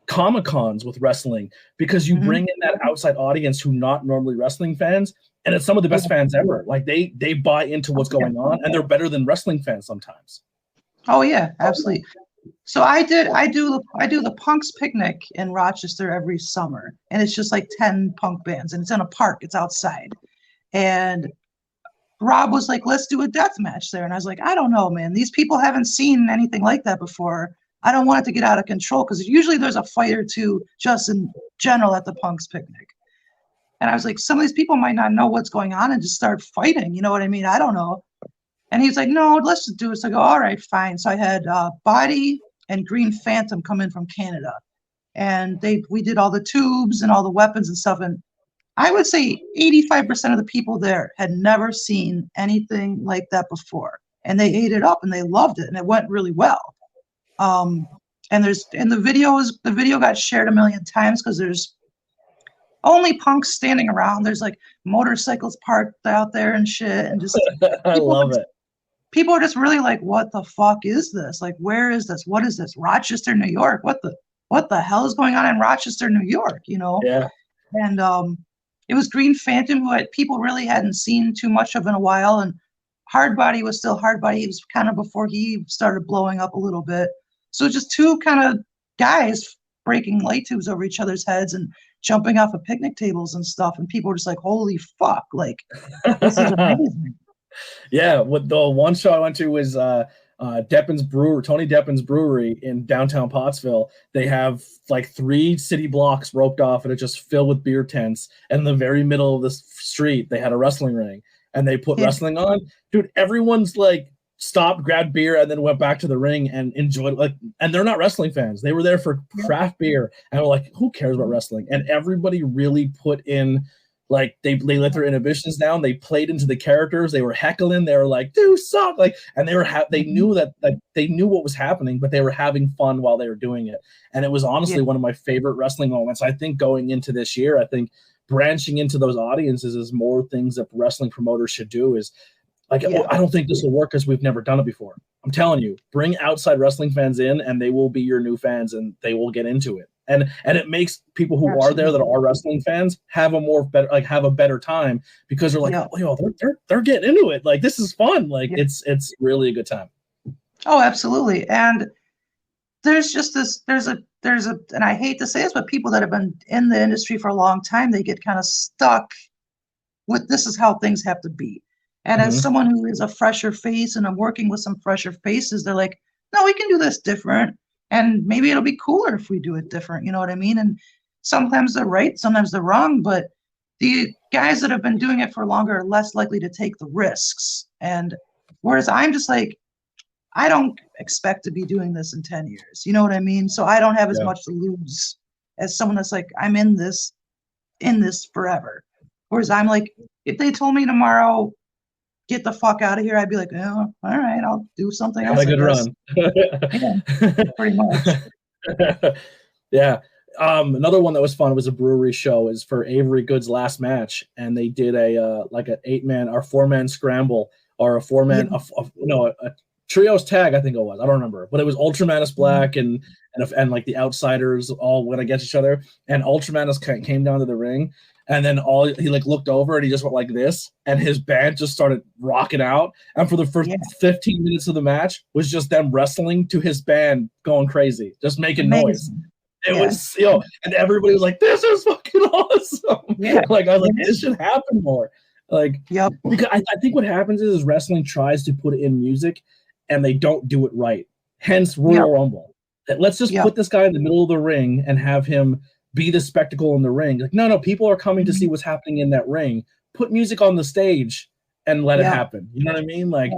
Comic-Cons with wrestling, because you bring in that outside audience who not normally wrestling fans, and it's some of the best fans ever. Like they buy into what's going on, and they're better than wrestling fans sometimes. Oh yeah, absolutely. So I do the Punks Picnic in Rochester every summer, and it's just like 10 punk bands, and it's in a park, it's outside. And Rob was like, let's do a death match there. And I was like, I don't know, man. These people haven't seen anything like that before. I don't want it to get out of control, because usually there's a fight or two just in general at the Punks Picnic. And I was like, some of these people might not know what's going on and just start fighting. You know what I mean? I don't know. And he's like, no, let's just do it. So I go, all right, fine. So I had Body and Green Phantom come in from Canada. And we did all the tubes and all the weapons and stuff. And I would say 85% of the people there had never seen anything like that before. And they ate it up and they loved it. And it went really well. And the video got shared a million times because there's only punks standing around. There's like motorcycles parked out there and shit, and just I love it. People are just really like, what the fuck is this? Like, where is this? What is this? Rochester, New York? What the hell is going on in Rochester, New York? You know? Yeah. And it was Green Phantom, who people really hadn't seen too much of in a while, and Hardbody was still Hardbody. It was kind of before he started blowing up a little bit. So just two kind of guys breaking light tubes over each other's heads and jumping off of picnic tables and stuff. And people were just like, holy fuck, like, this is amazing. Yeah, what the one show I went to was Deppin's Brewery, Tony Deppin's Brewery in downtown Pottsville. They have like 3 city blocks roped off, and it's just filled with beer tents. And in the very middle of the street, they had a wrestling ring, and they put wrestling on. Dude, everyone's like stopped, grabbed beer, and then went back to the ring and enjoyed it. Like, and they're not wrestling fans. They were there for craft beer, and we're like, who cares about wrestling? And everybody really put in, like, they let their inhibitions down. They played into the characters. They were heckling. They were like, dude, suck. Like, and they knew that they knew what was happening, but they were having fun while they were doing it. And it was honestly one of my favorite wrestling moments. I think going into this year, I think branching into those audiences is more things that wrestling promoters should do. Is like, I don't think this will work because we've never done it before. I'm telling you, bring outside wrestling fans in, and they will be your new fans, and they will get into it. And it makes people who are there that are wrestling fans have a better time, because they're like, they're getting into it. Like, this is fun. Like, it's really a good time. Oh, absolutely. And there's just and I hate to say this, but people that have been in the industry for a long time, they get kind of stuck with, this is how things have to be. And as someone who is a fresher face, and I'm working with some fresher faces, they're like, no, we can do this different. And maybe it'll be cooler if we do it different. You know what I mean? And sometimes they're right, sometimes they're wrong, but the guys that have been doing it for longer are less likely to take the risks. And whereas I'm just like, I don't expect to be doing this in 10 years. You know what I mean? So I don't have as much to lose as someone that's like, I'm in this forever. Whereas I'm like, if they told me tomorrow, get the fuck out of here, I'd be like, oh, all right, I'll do something else. Have a good run. Yeah, pretty much. Yeah. Another one that was fun was a brewery show. Is for Avery Good's last match, and they did a like an 8-man or 4-man scramble, or a 4-man, a trios tag, I think it was. I don't remember, but it was Ultramanus Black and like the Outsiders all went against each other, and Ultramanus came down to the ring. And then he like looked over and he just went like this, and his band just started rocking out. And for the first 15 minutes of the match was just them wrestling to his band going crazy, just making noise. It was, and everybody was like, this is fucking awesome. Yeah. Like, I was like, this should happen more. Like, because I think what happens is wrestling tries to put it in music and they don't do it right. Hence Royal Rumble. Let's just put this guy in the middle of the ring and have him be the spectacle in the ring. Like, no, people are coming to see what's happening in that ring. Put music on the stage and let it happen. You know what I mean? Like,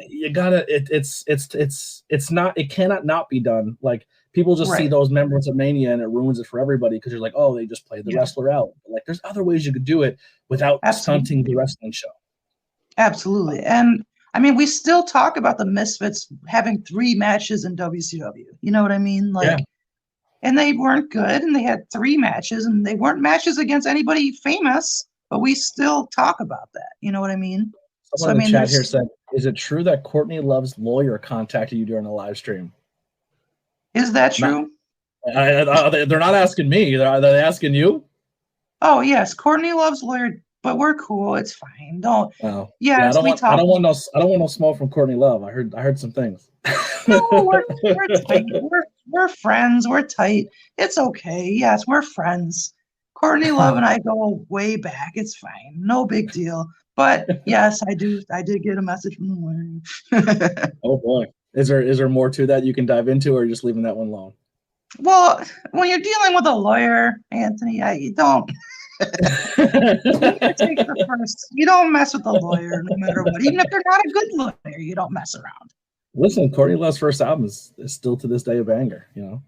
you gotta. It's not. It cannot not be done. Like, people just see those moments of Mania and it ruins it for everybody because you're like, oh, they just played the wrestler out. Like, there's other ways you could do it without stunting the wrestling show. Absolutely. And I mean, we still talk about the Misfits having 3 matches in WCW. You know what I mean? Like, and they weren't good, and they had 3 matches, and they weren't matches against anybody famous, but we still talk about that. You know what I mean? Someone in the chat here said, is it true that Courtney Love's lawyer contacted you during a live stream? Is that true? They're not asking me. Are they asking you? Oh, yes. Courtney Love's lawyer, but we're cool. It's fine. Don't. Oh. Yes, I don't want no smoke from Courtney Love. I heard some things. No, we're tight. We're friends. We're tight. It's okay. Yes, we're friends. Courtney Love and I go way back. It's fine. No big deal. But yes, I did get a message from the lawyer. Oh boy. Is there more to that you can dive into, or are you just leaving that one alone? Well, when you're dealing with a lawyer, Anthony, you don't you don't mess with the lawyer no matter what. Even if they're not a good lawyer, you don't mess around. Listen, Courtney Love's first album is still to this day a banger, you know.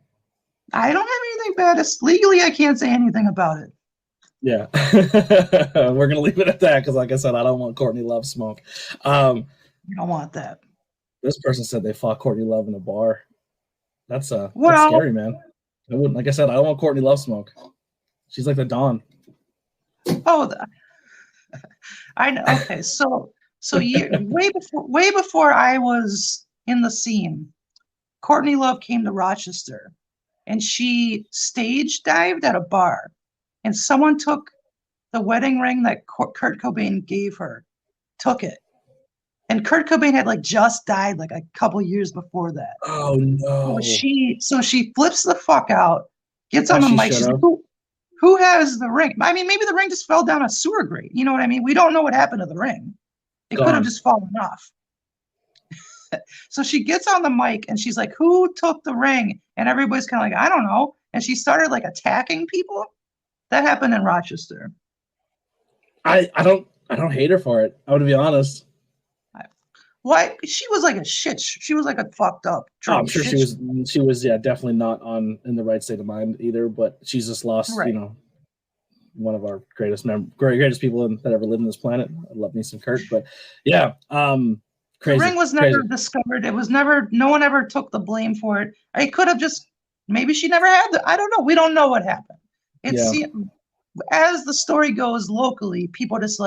I don't have anything bad. Legally, I can't say anything about it. Yeah. We're gonna leave it at that because, like I said, I don't want Courtney Love smoke. You don't want that. This person said they fought Courtney Love in a bar. That's scary, man. I wouldn't. Like I said, I don't want Courtney Love smoke. She's like the Dawn. Oh, I know. Okay, so way before I was in the scene, Courtney Love came to Rochester, and she stage dived at a bar, and someone took the wedding ring that Kurt Cobain gave her, took it, and Kurt Cobain had just died a couple years before that. Oh no! So she flips the fuck out, gets on the mic. She's like, who has the ring? I mean, maybe the ring just fell down a sewer grate. You know what I mean? We don't know what happened to the ring. It could have just fallen off. So she gets on the mic and she's like, who took the ring? And everybody's kind of like, I don't know. And she started attacking people. That happened in Rochester. I don't hate her for it. I would be honest. Why? She was a shit. She was a fucked up. I'm sure she was definitely not in the right state of mind either, but she's just lost, one of our greatest people that ever lived on this planet. I love me some Kurt, but yeah. Crazy. The ring was never discovered. It was never, no one ever took the blame for it. It could have maybe she never had I don't know. We don't know what happened. As the story goes locally, people just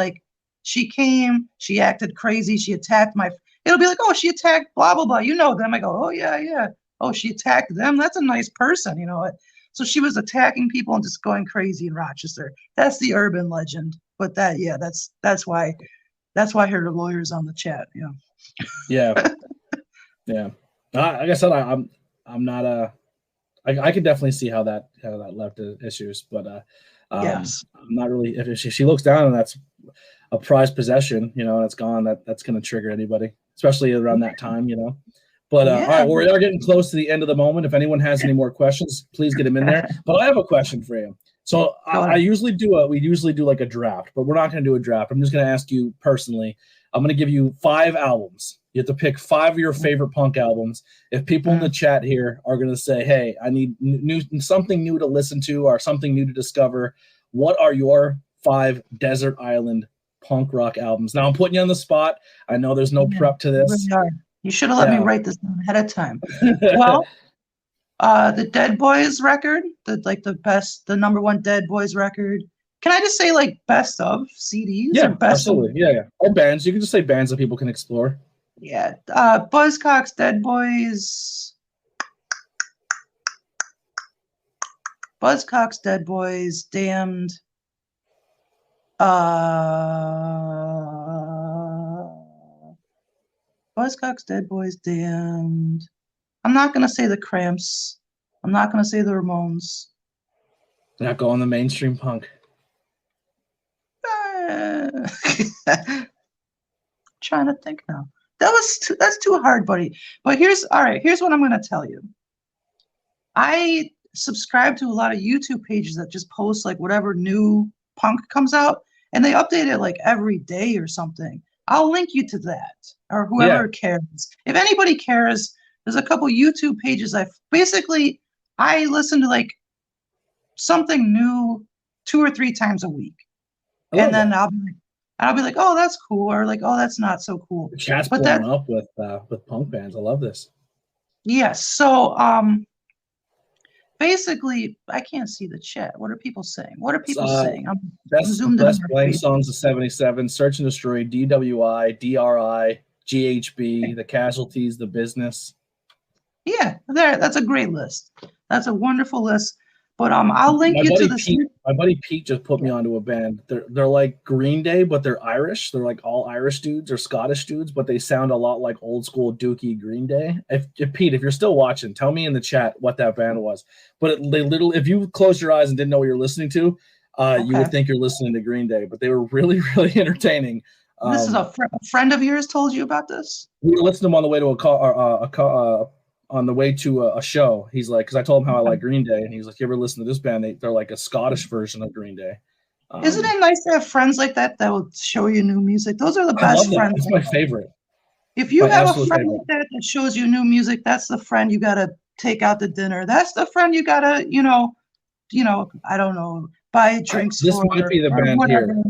she came, she acted crazy, she attacked it'll be oh, she attacked blah, blah, blah. You know them. I go, oh, yeah. Oh, she attacked them. That's a nice person, you know. So she was attacking people and just going crazy in Rochester. That's the urban legend. But that's why her lawyer's on the chat. Yeah. Yeah. Like I said, I'm not I could definitely see how that left issues, but yes. I'm not really. If she looks down and that's a prized possession, and it's gone, that's going to trigger anybody, especially around that time, But all right, we are getting close to the end of the moment. If anyone has any more questions, please get them in there. But I have a question for you. So we usually do a draft, but we're not going to do a draft. I'm just going to ask you personally. I'm going to give you 5 albums. You have to pick 5 of your favorite punk albums. If people in the chat here are going to say, hey, I need something new to listen to or something new to discover, what are your 5 desert island punk rock albums? Now I'm putting you on the spot. I know there's no prep to this. You should have let me write this down ahead of time. Well, the Dead Boys record, the number 1 Dead Boys record. Can I just say best of CDs? Yeah, or best absolutely. Yeah. Or bands. You can just say bands that people can explore. Yeah. Buzzcocks, Dead Boys. Buzzcocks, Dead Boys, Damned. Buzzcocks, Dead Boys, Damned. I'm not going to say the Cramps. I'm not going to say the Ramones. Not going the mainstream punk. Trying to think now. That's too hard, buddy. But here's what I'm going to tell you. I subscribe to a lot of YouTube pages that just post like whatever new punk comes out, and they update it like every day or something. I'll link you to that, or whoever cares. If anybody cares, there's a couple YouTube pages. I listen to like something new 2 or 3 times a week, and then I'll be like, oh, that's cool, or like, oh, that's not so cool. The chat's blowing up with punk bands. I love this. Yes. So basically, I can't see the chat. What are people saying? What are people saying? I'm zoomed in. Best playing songs of 77, Search and Destroy, DWI, DRI, GHB, The Casualties, The Business. Yeah, that's a great list. That's a wonderful list. But I'll link you to this. My buddy Pete just put me onto a band. They're like Green Day, but they're Irish. They're like all Irish dudes or Scottish dudes, but they sound a lot like old school Dookie Green Day. If Pete, if you're still watching, tell me in the chat what that band was. But if you closed your eyes and didn't know what you're listening to, you would think you're listening to Green Day. But they were really, really entertaining. This is a friend of yours told you about this? We were listening to them on the way to a show. He's like, because I told him how I like Green Day, and he was like, you ever listen to this band? They're like a Scottish version of Green Day. Isn't it nice to have friends like that will show you new music? Those are the best friends. It's my favorite. If you have a friend like that shows you new music, that's the friend you got to take out to dinner. That's the friend you got to, I don't know, buy drinks this for. This might be the band here.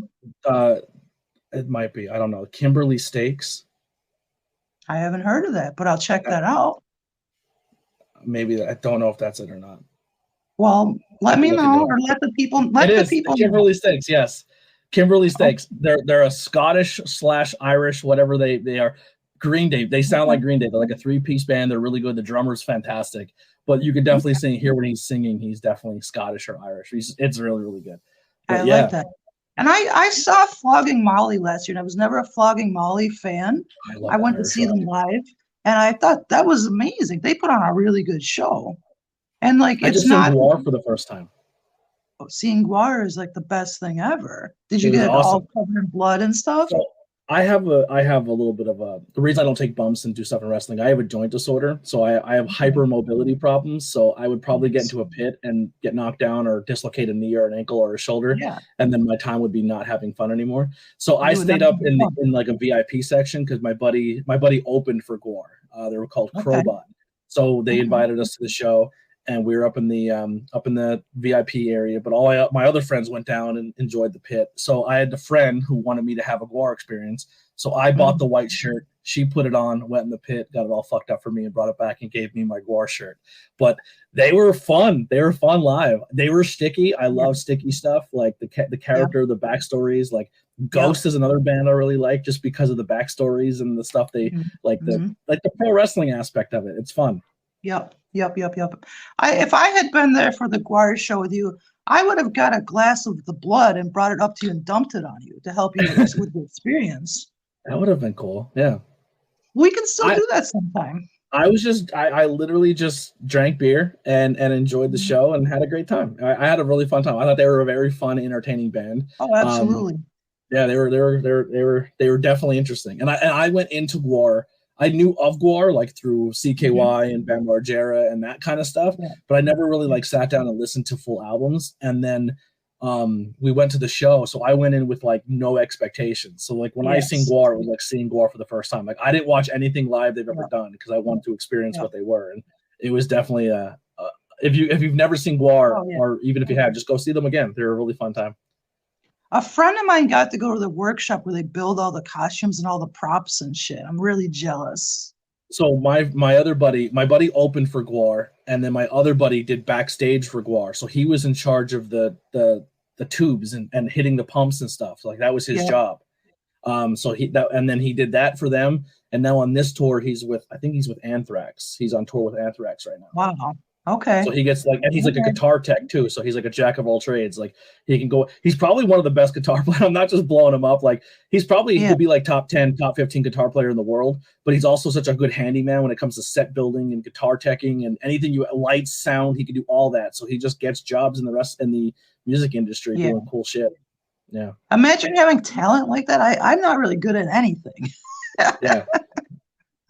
It might be. I don't know. Kimberly Stakes. I haven't heard of that, but I'll check that out. Maybe I don't know if that's it or not. Well, let me know, or let the people. Kimberly Stakes, yes, Kimberly Stakes. They're a Scottish/Irish, whatever they are. Green Day. They sound like Green Day. They're like a 3-piece band. They're really good. The drummer's fantastic, but you could definitely hear when he's singing. He's definitely Scottish or Irish. It's really, really good. But I like that. And I saw Flogging Molly last year, and I was never a Flogging Molly fan. I went to see them live, and I thought that was amazing. They put on a really good show. And like, I just seen Guar for the first time. Seeing Guar is like the best thing ever. Did you get all covered in blood and stuff? So I have a little bit of the reason I don't take bumps and do stuff in wrestling. I have a joint disorder, so I have hypermobility problems. So I would probably get into a pit and get knocked down or dislocate a knee or an ankle or a shoulder, and then my time would be not having fun anymore. So I stayed up in like a VIP section because my buddy opened for Guar. They were called Crowbot, so they invited us to the show. And we were up in the VIP area, but all my other friends went down and enjoyed the pit. So I had a friend who wanted me to have a Guar experience. So I bought the white shirt. She put it on, went in the pit, got it all fucked up for me, and brought it back and gave me my Guar shirt. But they were fun. They were fun live. They were sticky. I love sticky stuff, like the character, the backstories. Like Ghost is another band I really like, just because of the backstories and the stuff they like the pro wrestling aspect of it. It's fun. Yep. If I had been there for the Guar show with you, I would have got a glass of the blood and brought it up to you and dumped it on you to help you with the experience. That would have been cool. Yeah. We can still do that sometime. I literally just drank beer and enjoyed the show and had a great time. I had a really fun time. I thought they were a very fun, entertaining band. Oh, absolutely. Yeah, they were definitely interesting. And I went into Guar. I knew of Guar like through CKY and Bam Margera and that kind of stuff, but I never really like sat down and listened to full albums. And then we went to the show, so I went in with like no expectations. So like when I seen Guar, it was like seeing Guar for the first time. Like I didn't watch anything live they've ever done because I wanted to experience what they were, and it was definitely if you've never seen Guar or even if you have, just go see them again. They're a really fun time. A friend of mine got to go to the workshop where they build all the costumes and all the props and shit. I'm really jealous. So my buddy opened for Guar, and then my other buddy did backstage for Guar. So he was in charge of the tubes and hitting the pumps and stuff. Like that was his job. So then he did that for them. And now on this tour, he's with Anthrax. He's on tour with Anthrax right now. Wow. Okay. So he gets like, and he's like a guitar tech too. So he's like a jack of all trades. Like he can go, he's probably one of the best guitar players. I'm not just blowing him up. Like he's probably, he could be like top 10, top 15 guitar player in the world, but he's also such a good handyman when it comes to set building and guitar teching and anything lights, sound, he can do all that. So he just gets jobs in the music industry doing cool shit. Yeah. Imagine having talent like that. I'm not really good at anything.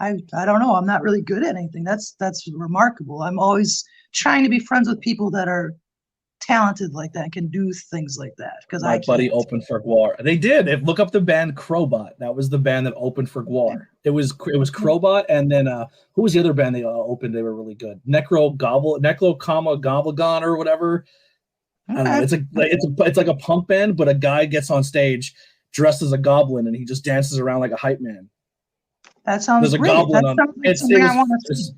I don't know. I'm not really good at anything. That's remarkable. I'm always trying to be friends with people that are talented like that and can do things like that. Because My buddy opened for Gwar. They did. Look up the band Crowbot. That was the band that opened for Gwar. It was Crowbot, and then who was the other band they opened? They were really good. Necro Gobblegon or whatever. I don't know. It's like a punk band, but a guy gets on stage dressed as a goblin and he just dances around like a hype man. That sounds There's a great. goblin That on sounds like I want to see.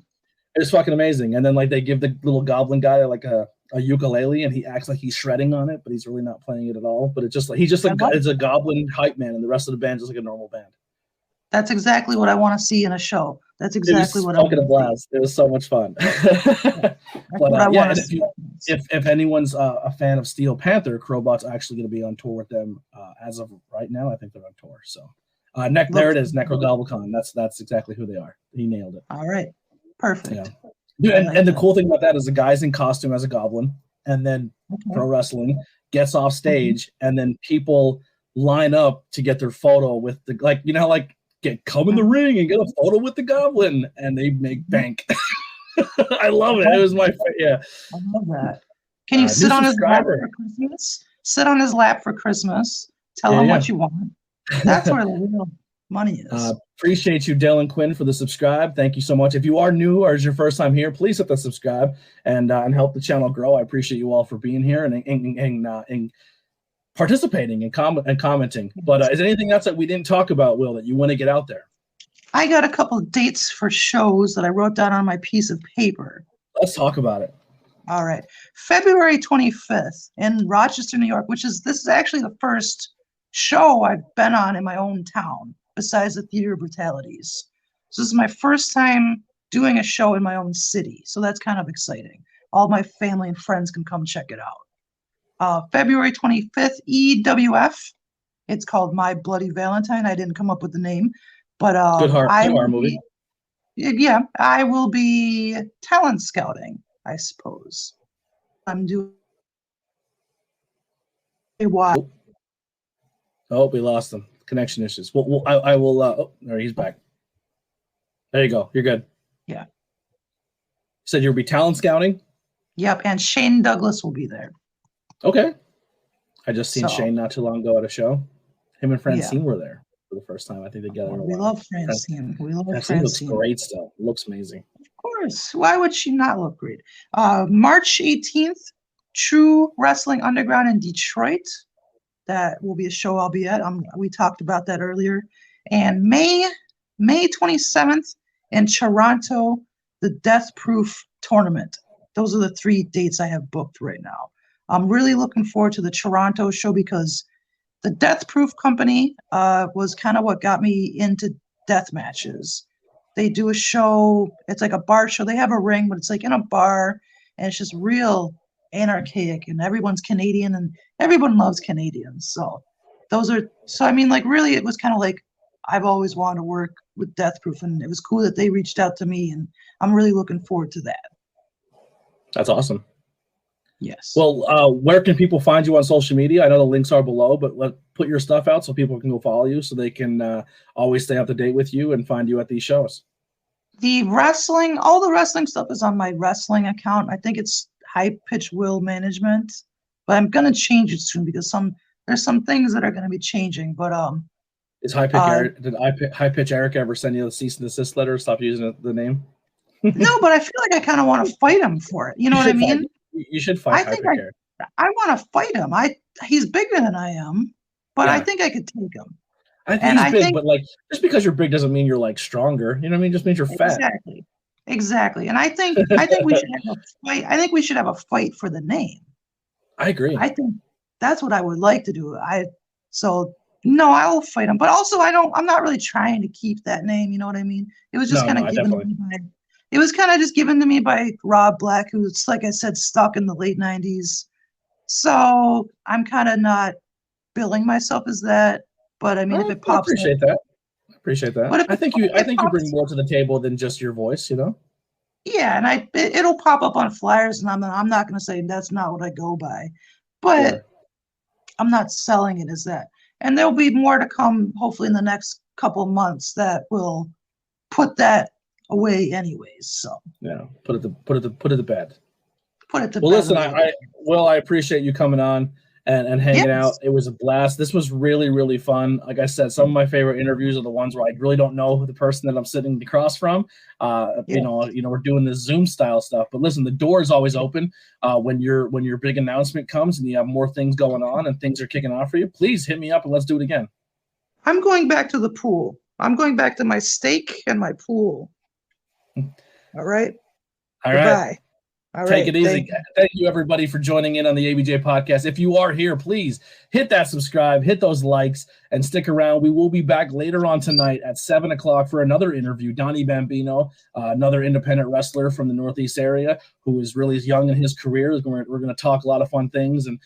It's fucking amazing. And then like they give the little goblin guy like a ukulele and he acts like he's shredding on it, but he's really not playing it at all. But it's just like it's a goblin hype man, and the rest of the band is like a normal band. That's exactly what I want to see in a show. That's exactly what I want to blast. It was so much fun. But yeah, if anyone's a fan of Steel Panther, Crowbot's actually going to be on tour with them as of right now. I think they're on tour. So there it is, Necro Gobblecon. That's exactly who they are. He nailed it. All right, perfect. Yeah. And the cool thing about that is the guy's in costume as a goblin, and then pro wrestling gets off stage, and then people line up to get their photo with the come in the ring and get a photo with the goblin, and they make bank. I love it. It was my I love that. Can you sit on his lap for Christmas? Sit on his lap for Christmas. Tell him what you want. That's where the real money is. Appreciate you, Dylan Quinn, for the subscribe. Thank you so much. If you are new or is your first time here, please hit the subscribe and help the channel grow. I appreciate you all for being here and participating and commenting. But is there anything else that we didn't talk about, Will, that you want to get out there? I got a couple of dates for shows that I wrote down on my piece of paper. Let's talk about it. All right. February 25th in Rochester, New York, this is actually the first show I've been on in my own town, besides the Theater of Brutalities. So this is my first time doing a show in my own city. So that's kind of exciting. All my family and friends can come check it out. February 25th, EWF. It's called My Bloody Valentine. I didn't come up with the name, but good horror movie. Yeah, I will be talent scouting, I suppose. I'm doing a while. Oh, we lost him. Connection issues. I will. There, he's back. There you go. You're good. Yeah. You said you'll be talent scouting? Yep, and Shane Douglas will be there. Okay. I just seen Shane not too long ago at a show. Him and Francine were there for the first time. I think together. We love Francine. Francine looks great still. Looks amazing. Of course. Why would she not look great? March 18th, True Wrestling Underground in Detroit. That will be a show I'll be at. We talked about that earlier. And May 27th in Toronto, the Death Proof Tournament. Those are the 3 dates I have booked right now. I'm really looking forward to the Toronto show because the Death Proof company was kind of what got me into death matches. They do a show. It's like a bar show. They have a ring, but it's like in a bar, and it's just real anarchic, and everyone's Canadian, and everyone loves Canadians. So really it was kind of like I've always wanted to work with Death Proof, and it was cool that they reached out to me, and I'm really looking forward to that. That's awesome. Yes. Well, where can people find you on social media? I know the links are below, but put your stuff out so people can go follow you, so they can always stay up to date with you and find you at these shows. All the wrestling stuff is on my wrestling account. I think it's High Pitch Will Management, but I'm gonna change it soon because there's some things that are gonna be changing. But is High Pitch Eric? Did High Pitch Eric ever send you a cease and desist letter? Stop using the name. No, but I feel like I kind of want to fight him for it. You know what I mean? You should fight High Pitch Eric. I want to fight him. He's bigger than I am, but I think I could take him. I think he's big, but like just because you're big doesn't mean you're like stronger. You know what I mean? It just means you're fat. Exactly. And I think we should have a fight. I think we should have a fight for the name. I agree. I think that's what I would like to do. I will fight him. But also I'm not really trying to keep that name, you know what I mean? It was just given to me by Rob Black, who's, like I said, stuck in the late 90s. So I'm kind of not billing myself as that. But I mean, if it pops up, I appreciate that. But I think you bring more to the table than just your voice, you know? Yeah, and it'll pop up on flyers, and I'm not going to say that's not what I go by. But I'm not selling it as that. And there'll be more to come, hopefully, in the next couple months that will put that away anyways. So yeah, put it to bed. put it to Well, bed. listen, I appreciate you coming on and hanging out. It was a blast. This was really, really fun. Like I said, some of my favorite interviews are the ones where I really don't know the person that I'm sitting across from. You know, we're doing this Zoom style stuff. But listen, the door is always open. When your big announcement comes and you have more things going on and things are kicking off for you, please hit me up and let's do it again. I'm going back to the pool. I'm going back to my steak and my pool. All right. All Goodbye. right. Take it easy. Thank you, everybody, for joining in on the ABJ podcast. If you are here, please hit that subscribe, hit those likes, and stick around. We will be back later on tonight at 7 o'clock for another interview. Donnie Bambino, another independent wrestler from the Northeast area who is really young in his career. We're going to talk a lot of fun things and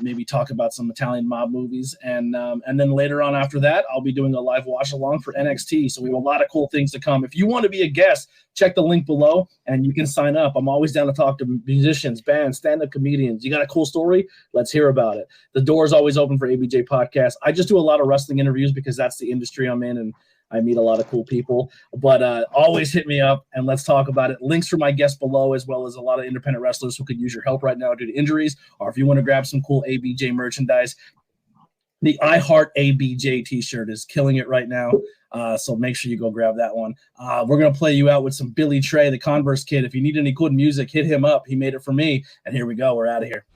maybe talk about some Italian mob movies. And then later on after that, I'll be doing a live watch-along for NXT. So we have a lot of cool things to come. If you want to be a guest, check the link below, and you can sign up. I'm always down to talk to musicians, bands, stand-up comedians. You got a cool story? Let's hear about it. The door is always open for ABJ Podcast. I just do a lot of wrestling interviews because that's the industry I'm in, and I meet a lot of cool people. But always hit me up, and let's talk about it. Links for my guests below, as well as a lot of independent wrestlers who could use your help right now due to injuries, or if you want to grab some cool ABJ merchandise. The I Heart ABJ t-shirt is killing it right now. So make sure you go grab that one. We're going to play you out with some Billy Trey, the Converse Kid. If you need any good music, hit him up. He made it for me. And here we go. We're out of here.